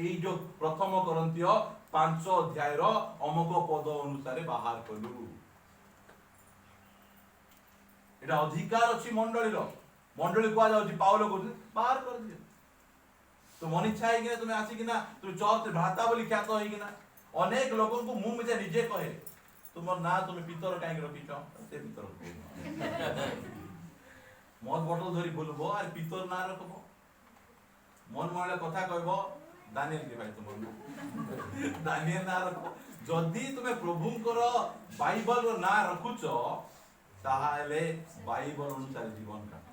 ଏଇ ଯୋଉ ପ୍ରଥମ କରନ୍ତୀୟ 5 ଅଧ୍ୟାୟର ଅମକ ପଦ ଅନୁସାରେ ବାହାର କଲୁ। ଏଟା ଅଧିକାର ଅଛି ମଣ୍ଡଳୀର, ମଣ୍ଡଳୀ କୁହାଯାଉଛି, ପାଉଲ କହୁଛି ବାହାର କରିଦିଅ। ତ ମନିଚ୍ଛା ହେଇକିନା ତୁମେ ଆସିକିନା ତୁମେ ଚର୍ଚ୍ଚ ଭ୍ରାତା ବୋଲି ଖ୍ୟାତ ହେଇକିନା ଅନେକ ଲୋକଙ୍କୁ ମୁଁ ନିଜେ କହେ, ତୁମର ନାଁ ତୁମେ ପିତର କାହିଁକି ରଖିଛ? ସେ ପିତର ମଦ ବୋଟଲ ଧରି ବୁଲବ ଆରେ ପିତର ନାଁ ରଖବ, ମନ ମହିଳା କଥା କହିବ ଦାନିଏଲ କି ଭାଇ ତୁମର ଦାନିଏଲ ନାଁ ରଖବ। ଯଦି ତୁମେ ପ୍ରଭୁଙ୍କର ବାଇବଲର ନାଁ ରଖୁଛ ତାହେଲେ ବାଇବଲ ଅନୁସାରେ ଜୀବନ କାଟ।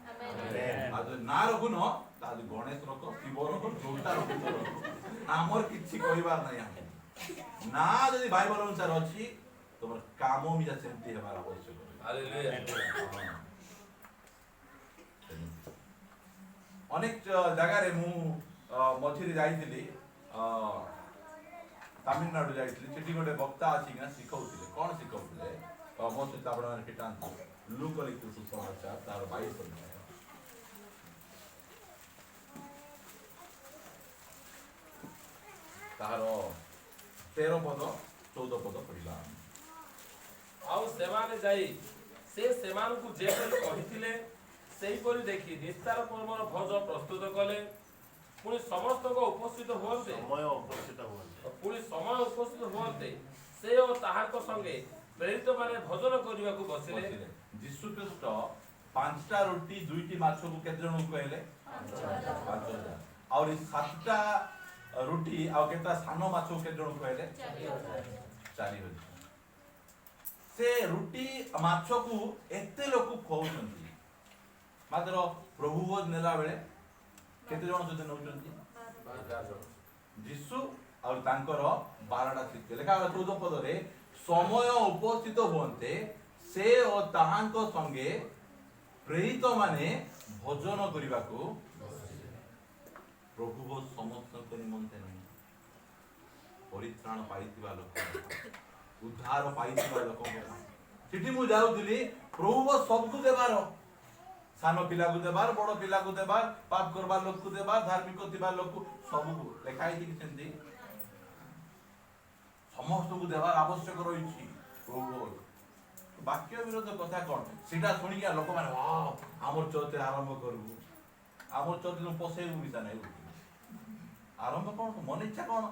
ଆଉ ଯଦି ନାଁ ରଖୁନ ତାହେଲେ ଗଣେଶ ରଖ, ଶିବ ରଖ, ଯୋଉଟା ରଖୁଛ ରଖ, ଆମର କିଛି କହିବାର ନାହିଁ। ଆମେ ନା ଯଦି ବାଇବଲ ଅନୁସାରେ ଅଛି ତମର କାମ ମିଶା ସେମିତି ହେବାର ଆବଶ୍ୟକ। ଅନେକ ଜାଗାରେ ମୁଁ ମଝିରେ ଯାଇଥିଲି, ତାମିଲନାଡୁ ଯାଇଥିଲି, ସେଠି ଗୋଟେ ବକ୍ତା ଆସିକିନା ଶିଖଉଥିଲେ। କଣ ଶିଖଉଥିଲେ? ମୋ ସହିତ ଆପଣମାନେ ଫିଟାନ୍ତୁ, ଲୁକ ଲିଖିତ ସୁସମାଚାର ତାର 22 ଅଧ୍ୟାୟ ତାହାର 13 ପଦ 14 ପଦ ପଢିଲା। ଆଉ ସେମାନେ ଯାଇ ସେ ସେମାନଙ୍କୁ ଯେପରି କହିଥିଲେ ସେହିପରି ଦେଖି ନିସ୍ତାର ପର୍ବର ଭୋଜ ପ୍ରସ୍ତୁତ କଲେ। ପୁଣି ସମସ୍ତଙ୍କ ଉପସ୍ଥିତ ହୁଅନ୍ତେ ସେ ଓ ତାହାଙ୍କ ସଙ୍ଗେ ପ୍ରେରିତ ମାନେ ଭୋଜନ କରିବାକୁ ବସିଲେ। ଯୀଶୁ ଖ୍ରୀଷ୍ଟ 5ଟା ରୁଟି 2ଟି ମାଛକୁ କେତେ ଜଣଙ୍କୁ କହିଲେ? 5,000। ଆହୁରି 7ଟା ରୁଟି ଆଉ କେତେଟା ସାନ ମାଛକୁ କେତେ ଜଣଙ୍କୁ କହିଲେ? 4,000। ସେ ରୁଟି ମାଛକୁ ଏତେ ଲୋକ ଖୁଆଉଛନ୍ତି, ମାତ୍ର ପ୍ରଭୁ ଭୋଜ ନେଲା ବେଳେ କେତେ ଜଣ ସହିତ ନେଉଛନ୍ତି? ଯୀଶୁ ଆଉ ତାଙ୍କର 12ଟା ଶିଷ୍ୟ। ଲେଖା 14 ପଦରେ ସମୟ ଉପସ୍ଥିତ ହୁଅନ୍ତେ ସେ ଓ ତାହାଙ୍କ ସଙ୍ଗେ ପ୍ରେରିତ ମାନେ ଭୋଜନ କରିବାକୁ। ପ୍ରଭୁ ଭୋଜ ସମସ୍ତଙ୍କ ନିମନ୍ତେ ନାହିଁ, ପରିତ୍ରାଣ ପାଇଥିବା ଲୋକ, ଉଦ୍ଧାର ପାଇଥିବା ଲୋକଙ୍କ। ସେଠି ମୁଁ ଯାଉଥିଲି, ପ୍ରଭୁ ଭୋଜ ସବୁକୁ ଦେବାର, ସାନ ପିଲାକୁ ଦେବାର, ବଡ ପିଲାକୁ ଦେବାର, ପାପ କରବାର ଲୋକକୁ ଦେବାର, ଧାର୍ମିକ ଥିବା ଲୋକ ସବୁକୁ ଲେଖା ହେଇଛି କି ସେମିତି ସମସ୍ତଙ୍କୁ ଦେବାର ଆବଶ୍ୟକ ରହିଛି। ପ୍ରଭୁ ଭୋଜ ବାକ୍ୟ ବିରୋଧ କଥା କଣ? ସେଟା ଶୁଣିକି ଲୋକମାନେ ଆମର ଚର୍ଚ୍ଚ ଆରମ୍ଭ କରିବୁ, ଆମର ଚର୍ଚ୍ଚ ପଶେଇବୁ ମିଶା ନାହିଁ। ଆରମ୍ଭ କଣ? ମନ ଇଚ୍ଛା କଣ?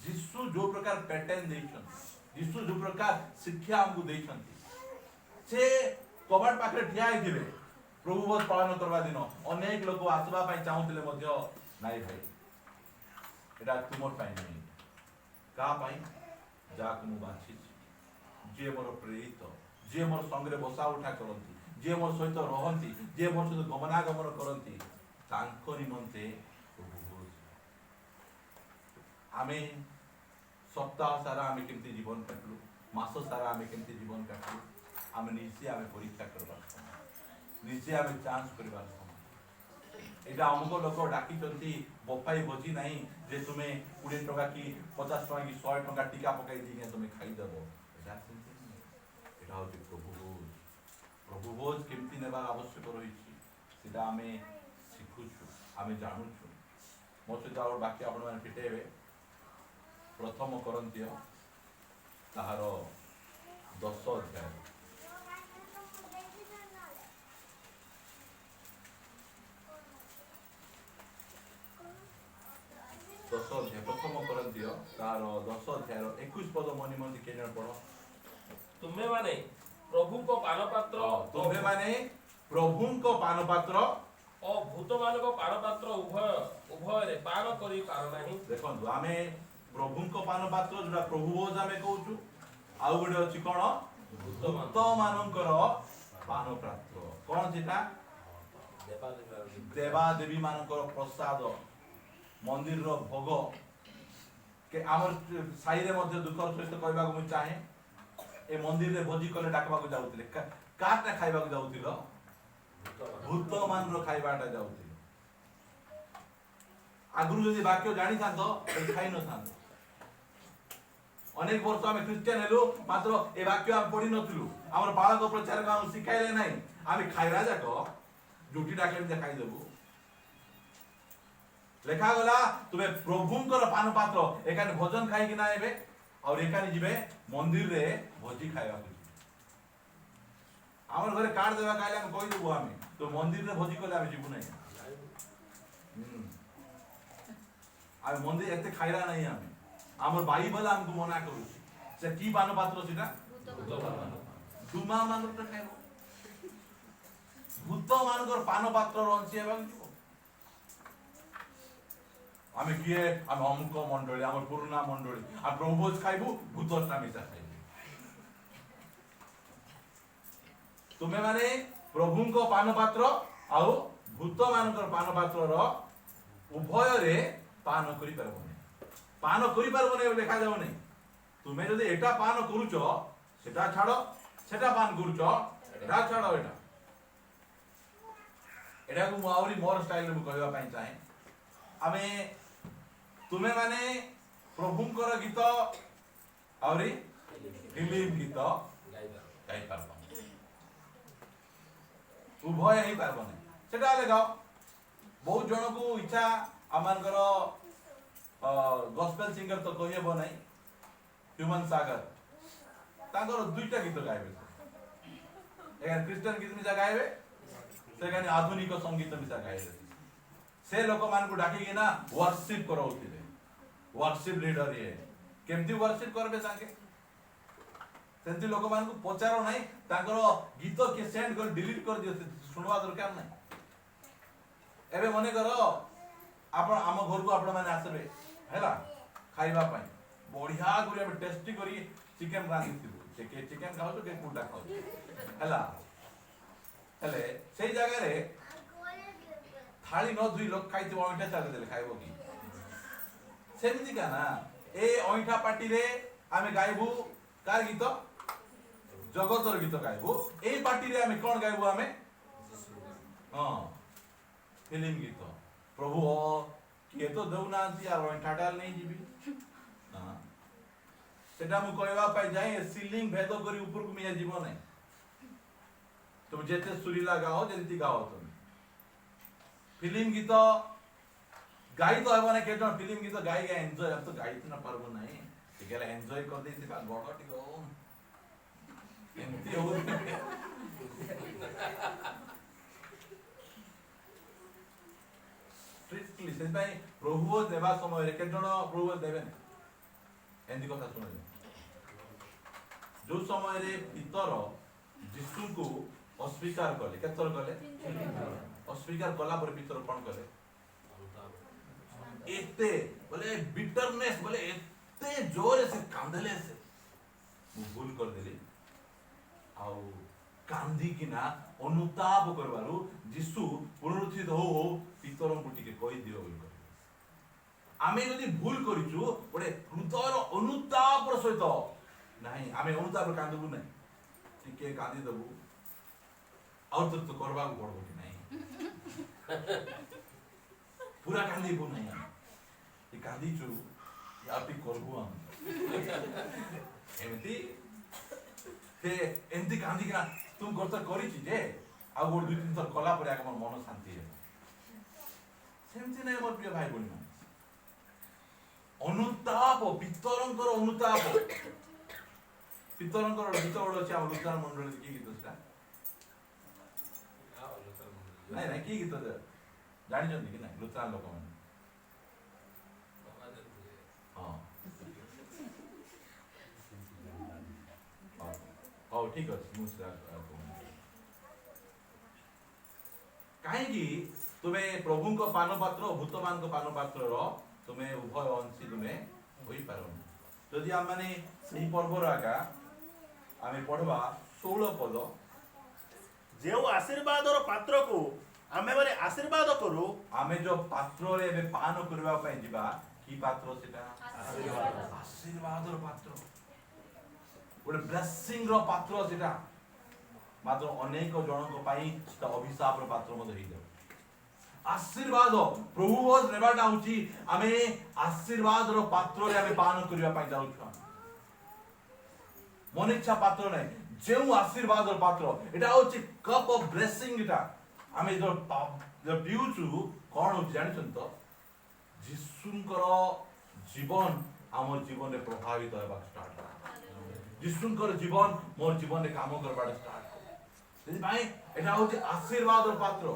ଯୀଶୁ ଯୋଉ ପ୍ରକାର ପ୍ୟାଟର୍ନ ଦେଇଛନ୍ତି, ଯୀଶୁ ଯୋଉ ପ୍ରକାର ଶିକ୍ଷା ଆମକୁ ଦେଇଛନ୍ତି, ସେ କବାଟ ପାଖରେ ଠିଆ ହେଇଥିବେ, प्रभु भोज पालन करवा दिन अनेक लोक आसवा चाहूले नाई भाई एटा तुमर नहीं क्या जहाँ मुझे बाछी जी मोर प्रेरित जी मोर संगे बसा उठा करती जी मोर सहित रहती जी मोर सहित गमनागमन करती निमंते प्रभु भोज आमे सप्ताह सारा आमे केमती जीवन काटलु मास सारा आमे केमती जीवन काटलु आमे निजे आमे परीक्षा करबार समय निजे आमे जांच करबार समय एटा अमुक लोक डाकी बफाई भोजी नहीं जे तुमे 20 टका की 50 टका की 100 टका टीका पकाई दी तुमे खाई देबो एटा एटा होची प्रभु भोज केमती नेबार आवश्यक रही सेटा आमे शिखुछु आमे जानुछु मो सहित और बाकी आपण माने फिटेबे प्रथम करंतिय ताहार 10 अध्याय 10 अध्याय प्रथम करंतिय ताहार 10 अध्याय 21 पद मनि मनि के जण पढो तुम्हे माने प्रभु को पानपात्र तुम्हे माने प्रभु को पानपात्र और भूत मान को पानपात्र उभय उभय रे पान करी पार नाही देखंतु आमे प्रभु को पानपात्र जोडा प्रभु भोज आमे कहूछु आउ गोटे अछि कोन भूत मानकर पानपात्र कोन जेटा देवा देवी मानकर प्रसाद मंदिर रो भोग के आमर साई रे मध्ये दुखर सहित कहबा को चाहे ए मंदिर रे भोजी कले डाकबा को जाउतिले काटा खाइबा को जाउतिलो भूत मान रो खाइबाटा जाउतिलो आगुरु जदि वाक्य जानि थांतो खाइ न थांतो अनेक वर्ष आमे क्रिश्चियन हेलु मात्र ए वाक्य हम पढि नथिलु हमर बालक प्रचारक हम सिखाइले नै आमे खाइरा जाको जुटी डाके देखाइ देबु लेखा गला तुमे प्रभुंकर पान पात्र एकाने भोजन खाइ कि ना एबे और एकाने जिबे मंदिर रे भोजी खाइबा को हमर घरे कार्ड देबा काले हम कहि देबो आमे तो मंदिर रे भोजी कोले आमे जिबु नै आमे मंदिर एते खाइरा नै आमे हमर बाइबल हमको मना करू से की पान पात्र सिटा दुमा मानर त खाइबो भूत मानकर पान पात्र रंची एबा आमे किए आमे अमुक मंडली आम पुराना मंडली आ प्रभु भोज खाइबु भूतटा मिसा खाइबु तुमे माने प्रभु को पान पात्र आउ भूत मानकर पान पात्र रो उभय रे पान करि परबो लिखा जाओ नहीं तुम्हें जदि एटा पान करूचो सेटा छाड़ो सेटा पान करूचो एटा छाड़ो एटा एटा को मावरी मोर स्टाइल में कहबा पई चाहे आमे तुम्हें माने प्रभुंकर गीत आउरी फिल्म गीत गाई पारबो उभय ही पारबो नहीं सेटा ले गाओ बहुत जन को इच्छा आमानकर गॉस्पेल सिंगर तो कहिबो नहीं ह्यूमन सागर तांकर दुईटा गीत गाइबे एगन क्रिश्चियन गीत मिसा गाइबे सेगन आधुनिक संगीत मिसा गाइबे से लोक मान को डाकी के ना वर्शिप करौतिले वर्शिप लीडर ये केमती वर्शिप करबे संगे सेंती लोक मान को पचारो नहीं तांकर गीत के सेंड कर डिलीट कर दियो सुनवा दरकार नहीं एबे मने करो आपण आम घर को आपण माने आसबे हैला खाइबा पई बढ़िया करी हम टेस्टी करी चिकन रांधी थिबु के चिकन खाओ तो के कुटा खाओ हैला हेले सेई जगह रे थाली न दुई लोग खाइते ओइठा चाले देले खाइबो की सेमिति का ना ए ओइठा पार्टी रे आमे गाइबु कार गीत जगतर गीत गाइबु ए पार्टी रे आमे कोन गाइबु आमे हां फिल्म गीत प्रभु किए तो दौना यार ओइठा डाल नहीं जीबी हां सेटा मु कहबा पाई जाय सीलिंग भेद करी ऊपर को मिया जीवो नहीं तुम जेते सुरीला गाओ जंती गाओ तुम फिल्म गीत गाई तो हेबो नै केजन फिल्म गीत गाई गा एन्जॉय अब तो गाई त न परबो नै एकेला एन्जॉय कर देसी बा गडटी गो एंती हो स्ट्रिक्टली से भाई प्रभु देवा समय रे केजन प्रभु देबे एंदी कथा सुने जो समय रे पितर यीशु को अस्वीकार कले केतर कले अस्वीकार कला पर पितर कोन कले एते बोले बिटरनेस बोले एते जोर से कांदले से मु भूल कर देली आउ कांदी किना अनुताप करबारु जीसु पुनरुत्थित हो पितरन को टिके कहि दियो बोल आमे यदि भूल करिछु गोटे हृदयर अनुतापर सहित नहीं आमे अनुताप कांदबु नहीं टिके कांदी दबु और तो करबा को पड़बो कि नहीं पूरा कांदीबु नहीं ये कांदी छु या टी करबु हम एमती से एमती कांदी किना तुम करता करिछि जे आ गोड़ दुई तीन थर कला पर आके मन शांति है सेमती नहीं मोर प्रिय भाई बोली माने अनुताप पितरंकर अनुताप पितरंकर गीत ओड अछि आ लुत्रान मंडल की गीत सेटा नहीं नहीं की गीत जानि जंदी कि नहीं लुत्रान लोक माने हां हां ठीक अछि मुसा काहेकि तुम्हें प्रभु को पान पात्र भूतमान को पान पात्र रो तुम्हें उभय अंशी तुम्हें होई पारो यदि हम माने सही पर्व आगा आमे पढ़वा 16 पद जेउ आशीर्वाद रो पात्र को आमे माने आशीर्वाद करू आमे जो पात्र रे बे पान करबा पय जिबा की पात्र सेटा आशीर्वाद रो पात्र ओडे ब्लेसिंग रो पात्र सेटा मात्र अनेक जनक पाई ता अभिशाप रो पात्र मद हेइ जाउ आशीर्वाद प्रभु बोध नेबाटा होची आमे आशीर्वाद रो पात्र रे आमे पान करबा पय जाउ छ मन इच्छा पात्र नै जेउ आशीर्वाद रो पात्र एटा होची कप ऑफ ब्लेसिंग एटा आमे जो पिउचु कोन हो जानि छन तो जिसुंकर जीवन हमर जीवन रे प्रभावित होबा स्टार्ट जिसुंकर जीवन मोर जीवन रे काम करबा स्टार्ट भाई एटा होची आशीर्वाद रो पात्र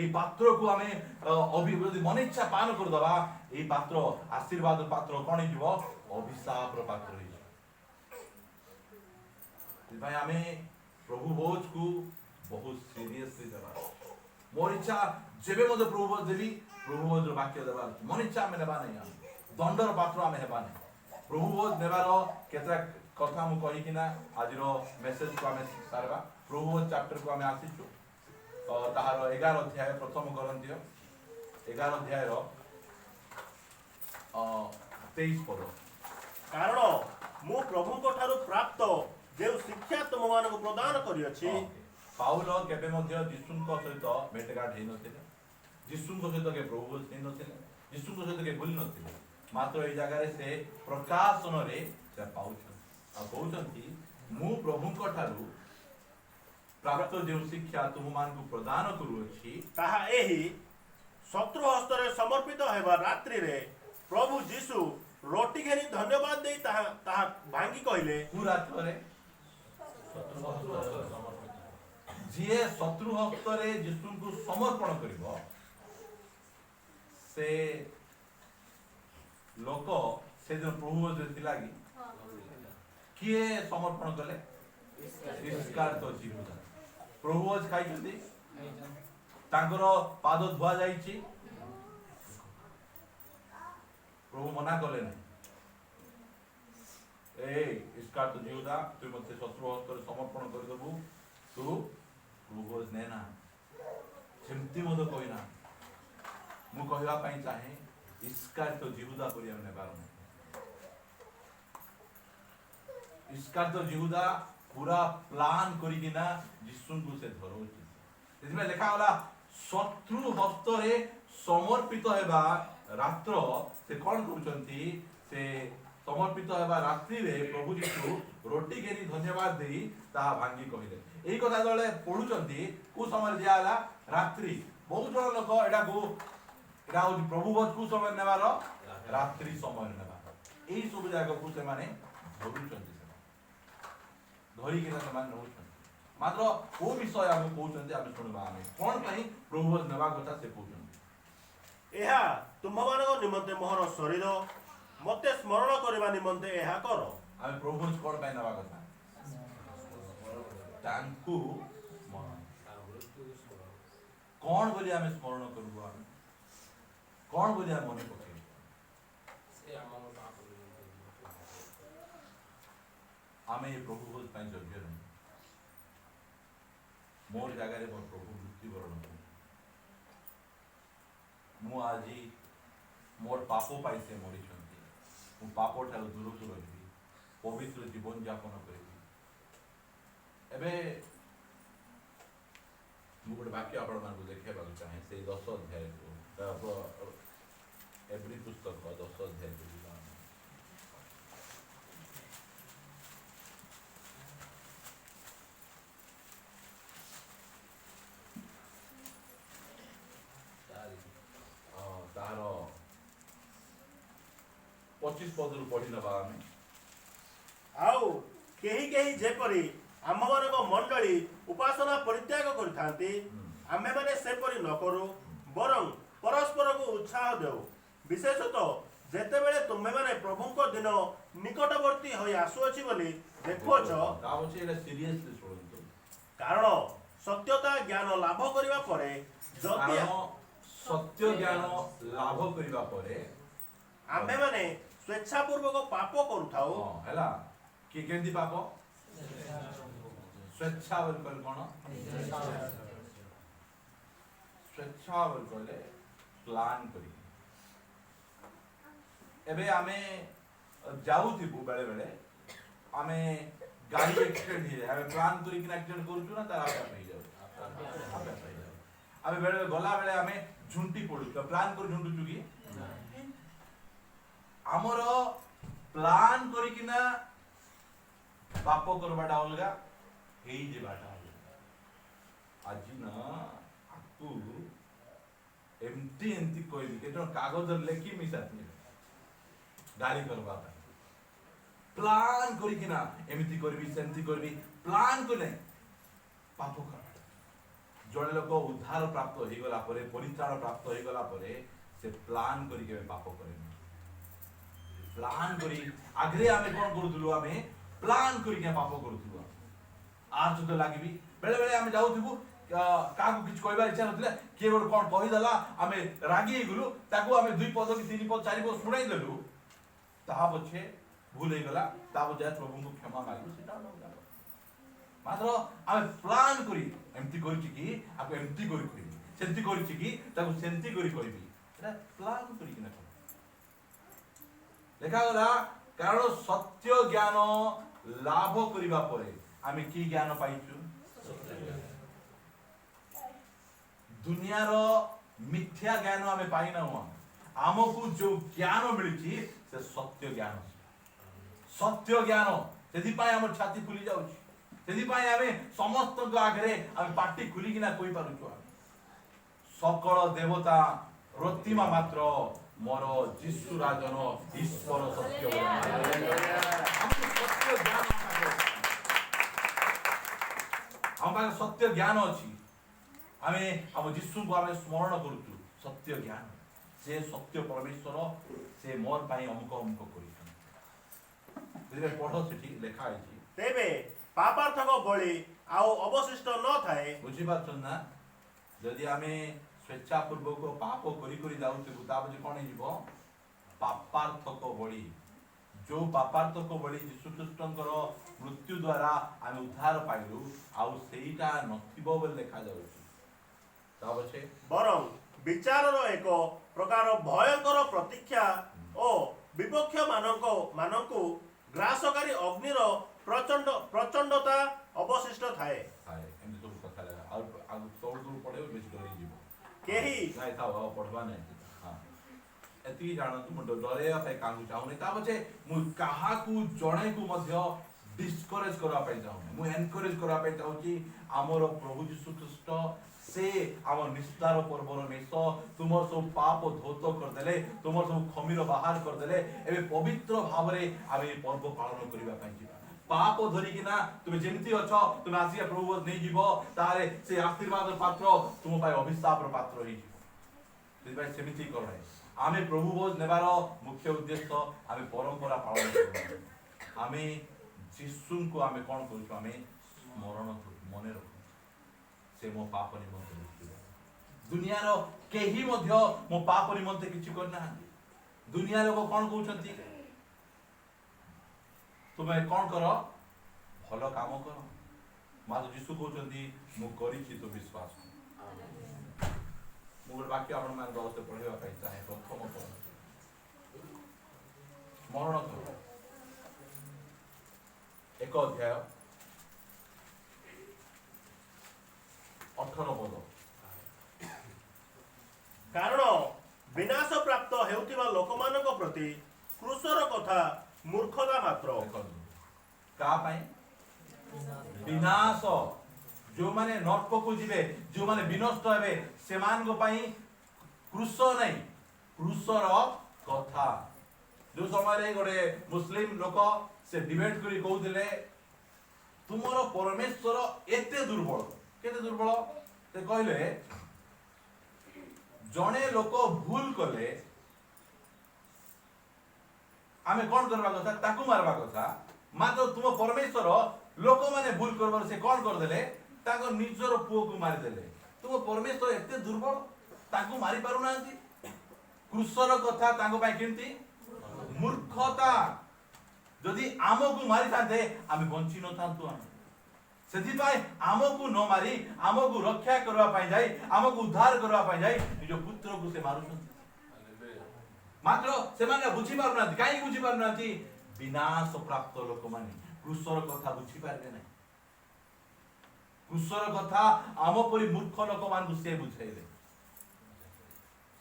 এই পাত্র কো আমি অভিবৃদ্ধি মন ইচ্ছা পান করে দবা এই পাত্র আশীর্বাদ পাত্র কোন হইব অভিশাপ র পাত্র হইব ভাই আমি প্রভু ভোজ কো বহুত সিরিয়াসলি দেবা মোর ইচ্ছা যেবে মতে প্রভু ভোজ দেবি প্রভু ভোজ র বাক্য দেবা মন ইচ্ছা আমি নেবা নাই দণ্ডর পাত্র আমি হেবা নাই প্রভু ভোজ নেবার কেতরা কথা মু কহি কিনা আজির মেসেজ কো আমি সারবা প্রভু ভোজ চ্যাপ্टर को আমি আসিছু ताहार 11 अध्याय प्रथम करंतिय 11 अध्याय रो 23 पद कारण मु प्रभु को ठारो प्राप्त जे शिक्षा तुम मान को प्रदान करि अछि पाउल केबे मध्ये जिसुंक सहित भेटघाट हेइ नथिले जिसुंक सहित के प्रभु हेइ नथिले जिसुंक सहित के बोली नथिले मात्र ए जगह रे से प्रकाशन रे से पाउछ आ कहउछंती मु प्रभु को ठारो प्राप्त जो शिक्षा तुम मान को प्रदान करू अछि ताहा एही शत्रु हस्त रे समर्पित हेबा रात्रि रे प्रभु जीसु रोटी घेरी धन्यवाद देई ताहा भांगी कहले पूरा थरे जिए शत्रु हस्त रे जीसु को समर्पण करिवो से लोक से जो प्रभु जे थिला किए समर्पण कले इसकार तो जीवन प्रभु आज खाई छथि तांकर पाद धुआ जाईछि प्रभु मना कले नै ए इसका तो जीवदा तू मते शत्रु हस्त समर्पण कर दबु तू प्रभु आज नेना जेमति मद कहिना मु कहवा पई चाहे इसका तो जीवदा करिया ने बार इसका तो जीवदा पूरा प्लान करिकिना जिसुन को से धरोछि सेमे लिखा होला शत्रु हस्त रे समर्पित हेबा रात्र से कोन करूचंती से समर्पित हेबा रात्रि रे प्रभु जीसु रोटी केनी धन्यवाद देई ता भांगी कहिले एई कथा दले पढुचंती को समय दिया होला रात्रि बहुत जन लोक एडा को एडा हो प्रभु भोज को समय नेबार रात्रि समय नेबा एई सब जागा को से माने धरुचंती धरी के समान रहउछन मात्र ओ विषय हम कहउछन हम सुनबा हम कोन पई प्रभु नेबा कथा से कहउछन एहा तुम मानको निमंते मोहर शरीर मते स्मरण करबा निमंते एहा करो हम प्रभु कोन पई नेबा कथा तांकु कौन बोली आमे स्मरण करबो आमे कौन बोली आमे मन पके से हमर पाप आमे ये प्रभु बोल पाई योग्य नहीं मोर जगह रे मोर प्रभु मृत्युवरण करू मु आजी मोर पापो पाई से मरी छंती मु पापो ठारो दूर दूर रही पवित्र जीवन यापन करी एबे मु गोटे वाक्य आपण मानकु देखेबा चाहे से 10 अध्याय को एवरी पुस्तक 10 अध्याय को तार 25 पद रु पढ़ी नबा आमे आउ केही केही जेपरी आमମାନଙ୍କ मंडली उपासना परित्याग करथांती आमे माने सेपरी न करू बरं परस्पर को उत्साह देऊ विशेषतः जेतेबेले तुमे माने प्रभुको दिन निकटवर्ती होई आसुअछि बोली देखुछ तावचे एटा सीरियसली सुनतो कारण सत्यता ज्ञान लाभ करिवा परे जति सत्य ज्ञान लाभ करिवा परे आमे माने स्वेच्छापूर्वक पाप करूथाउ हैला कि केंदी पाप स्वेच्छा बोल कोन स्वेच्छा बोल कोले प्लान करी एबे आमे जाउथिबु बेले बेले आमे गाड़ी एक्सीडेंट हे आमे प्लान करी कि एक्सीडेंट करूछु ना तार आपे पई जाउ आमे बेले गला बेले आमे झुंटी पडु तो प्लान कर झुंटु की हमर प्लान करी कि ना पाप करबाटा अलगा हेई जेबाटा आज ना आकु एमती कोई केतो कागज लेखी मिसाथि गाड़ी करबा प्लान करी कि ना एमती करबी सेमती करबी प्लान करले पाप कर जड़े लोक उद्धार प्राप्त हो गला परे परित्राण प्राप्त हो गला परे से प्लान करी के पाप करे प्लान करी आगरे आमे कोन करूथुलु आमे प्लान करी के पाप करूथुलु आज तो लागिबी बेले बेले आमे जाउथुबु काकु किछ कहबा इच्छा नथिला के गोड कोन कहि दला आमे रागी गेलु ताकू आमे दुई पद कि तीन पद चारि पद सुनाई देलु ता पछे भूल हे गला ता बजाय प्रभु को क्षमा मागु सेटा मात्र आमे प्लान करी एमती करछि कि आपको एमती करी करी सेंती करछि कि ताकू सेंती करी करबी एटा प्लान करी कि ना देखा गला कारण सत्य ज्ञान लाभ करिबा परे आमे की ज्ञान पाइछु दुनिया रो मिथ्या ज्ञान आमे पाई ना हुआ आमको जो ज्ञान मिलछि से सत्य ज्ञान सेदि पाई हमर छाती फुली जाउछि सेदि पाई आमे समस्त को आगरे आमे पाटी खुली कि ना कोइ पारुछु सकल देवता रतिमा मात्र मोर जिसु राजन ईश्वर सत्य सत्य ज्ञान हम सत्य ज्ञान अछि आमे हम जिसु को आमे स्मरण करूछु सत्य ज्ञान से सत्य परमेश्वर से मोर पाई अमुक करिछन जे पढो सेठी लेखा अछि तेबे पापार्थक बळी आउ अवशिष्ट न थाए बुझि पाछन ना जदि आमे स्वेच्छा पूर्वक पाप करी करी जाउछु ता बजे कोन हिबो पापार्थक बळी जो पापार्थक बळी यीशु ख्रीष्टंकर मृत्यु द्वारा आमे उद्धार पाइलु आउ सेईटा नथिबो बोल लेखा जाउछु ता बजे बरं विचारर एक प्रकार भयंकर प्रतीक्षा ओ विपक्ष मानको ग्रासकारी अग्निर प्रचंडता अवशिष्ट थाए एमती सब कथा लगा और आगु तोड़ दूर पड़े बेस डरी जीवो केही नाही था पढ़वा नहीं हां एती जानतु म डरेया पाई कांगु चाहूनी ता बचे मु काहा को जणे को मध्य डिस्करेज करवा पाई चाहूनी मु एनकरेज करवा पाई चाहूची हमर प्रभु यीशु ख्रीष्ट से हमर निस्तार पर्वर मेष तुमर सब पाप धोत कर देले तुमर सब खमीर बाहर कर देले एबे पवित्र भावरे आबे पर्व पालन करिवा पाई छी पाप धरी कि ना तुम जेमती अछ तुम आसिया प्रभु नै जीवो तारे से आशीर्वाद पात्र तुम पाई अभिशाप पात्र हे जीवो से भाई सेमिति करले आमे प्रभु बोझ नेबार मुख्य उद्देश्य आमे परंपरा पालन करू आमे यीशु को आमे कोन करू आमे स्मरण करू मने रखू से मो पाप निमंत्रण दुनियार केही मध्य मो पाप निमंते किछि करना दुनिया लोग कौन कहउछंती तुम्हें कौन करो भलो काम करो मात्र यीशु कहउछंती मु करिछि तो विश्वास मु वाक्य आपण मान दलते पढेबा पई चाहे प्रथम पद मरण करो एक अध्याय 18 पद कारण विनाश प्राप्त हेउथिबा लोकमानक प्रति क्रूसर कथा मूर्खता मात्र का पाई विनाश जो माने नरक को जिवे जो माने विनष्ट हेबे सेमान को पाई क्रूस नहीं क्रूसर कथा जो समय गोटे मुस्लिम लोक से डिबेट करी कहउथिले तुमरो परमेश्वर एते दुर्बल केते दुर्बल ते कहले जने लोक भूल कले आमे कौन करबा कथा ताकू मारबा कथा मात्र तुम परमेश्वर लोक माने भूल करबार से कौन कर देले ताको निजर पुओ को मारि देले तुम परमेश्वर एते दुर्बल ताकू मारि पारु नांती क्रूसर कथा ताको पाई केमती मूर्खता जदि आमको मारि थाते आमे बंची न थांतु आमे सेति पाई आमको न मारी आमको रक्षा करबा पाई जाई आमको उद्धार करबा पाई जाई निजो पुत्र को से मारुछन मात्र से माने बुझी पारु नांती काई बुझी पारु नांती विनाश प्राप्त लोक माने क्रूसर कथा बुझी पारले नै क्रूसर कथा आम परि मूर्ख लोक मान को से बुझाइले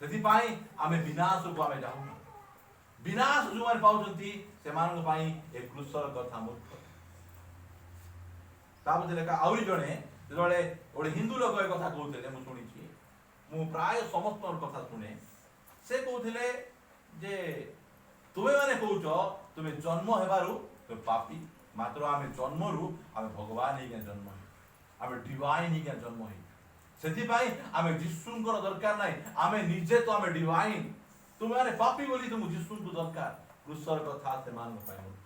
सेति पाई आमे विनाश को आमे जाऊ विनाश जो माने पाउछंती से मान को पाई ए क्रूसर कथा मूर्ख ताबते लेका आउरी जणे जले ओडे हिंदू लोक ए कथा कहउतले मु सुनिछि मु प्राय समस्त कथा सुने से कहउतले जे तुमे माने कहउछो तुमे जन्म हेबारु तो पापी मात्र आमे जन्मरु आमे भगवान ही के जन्म आमे डिवाइन ही के जन्म ही सेति पाई आमे जिसुंकर दरकार नै आमे निजे तो आमे डिवाइन तुमे माने पापी बोली तुम जिसुंकु दरकार क्रूसर कथा से मान पाई मूर्ख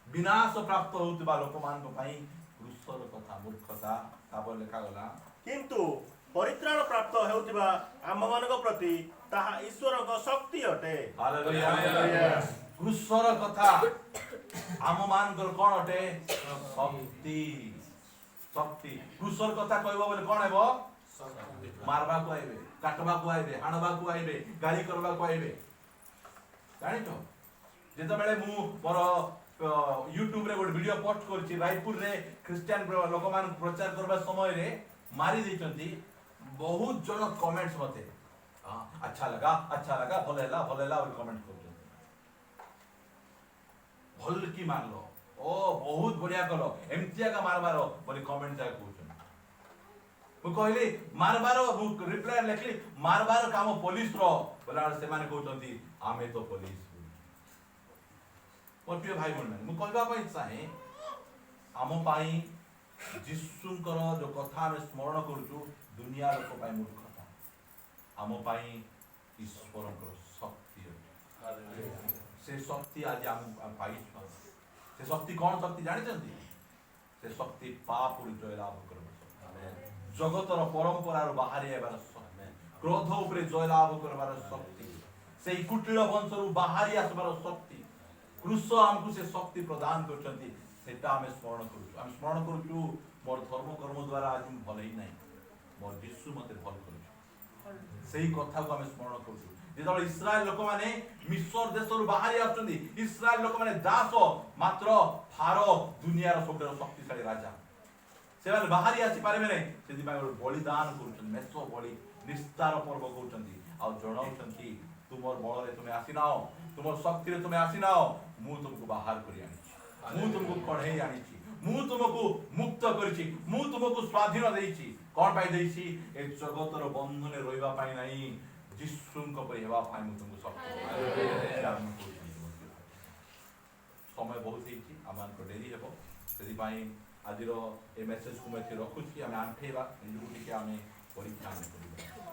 विनाश प्राप्त होउतबा लोक मान को पाई क्रूसर कथा मूर्खता तापर लेखा गला किंतु परित्राण प्राप्त हेउथिबा आम मानक प्रति ताहा ईश्वर को शक्ति अटे हालेलुया क्रूसर कथा आम मान को कोन अटे शक्ति शक्ति क्रूसर कथा कहबो बोले कोन हेबो मारबा को आइबे काटबा को आइबे हाणबा को आइबे गाली करबा को आइबे जानि तो जेता बेले मु मोर यूट्यूब रे गोटे वीडियो पोस्ट करछि रायपुर रे क्रिश्चियन लोक मान प्रचार करबा समय रे मारी दैछंती बहुत जन कमेंट्स मते अच्छा लगा भलेला और कमेंट करछन भल की मानलो ओ बहुत बढ़िया कलो एमतिया का मारबारो बोली कमेंट जा कहछन मु कहली मारबारो मु रिप्लाई लिखली मारबारो काम पुलिस रो बोला से माने कहछंती आमे तो पुलिस मोर प्रिय भाई बहन मु कहबा पई चाहे आम पाई जिसुंकर जो कथा हम स्मरण करूछु दुनिया लोक पाई मूर्खता आम पाई ईश्वरकर शक्ति से शक्ति आज हम पाई से शक्ति कौन शक्ति जानि छथि से शक्ति पाप और जय लाभ करबा जगतर परंपरा रो बाहरी आबार शक्ति क्रोध ऊपर जय लाभ करबार शक्ति से कुटिल वंश रो बाहरी आसबार शक्ति क्रूस हमकु से शक्ति प्रदान करछंती सेटा हम स्मरण करूछु मोर धर्म कर्म द्वारा आज हम भले ही नहीं मोर यीशु मते भल करछु सेही कथा को हम स्मरण करूछु जेतो इस्राएल लोक माने मिस्र देश रु बाहरी आछंती इस्राएल लोक माने दास मात्र फारो दुनिया रो सबसे शक्तिशाली राजा से माने बाहरी आसी पारे नै सेदी पाए बलिदान करूछन मेसो बलि निस्तार पर्व करूछंती आ जणाउछंती तुमर बळ रे तुमे आसी नाओ तुमर शक्ति रे तुमे आसी नाओ मु तुमको बाहर करी आनी मु तुमको कढे आनी मु तुमको मुक्त करछि मु तुमको स्वाधीन देइछि कोन पाई देइछि ए जगतर बंधन रोइबा पाई नाही जिसुंको परि हेबा पाई मु तुमको शक्ति समय बहुत हेछि आमान को डेरी हेबो सेदी पाई आजिरो ए मेसेज को मैं रखुछि आमे आंठेबा निजुटी के आमे परीक्षा में करिबा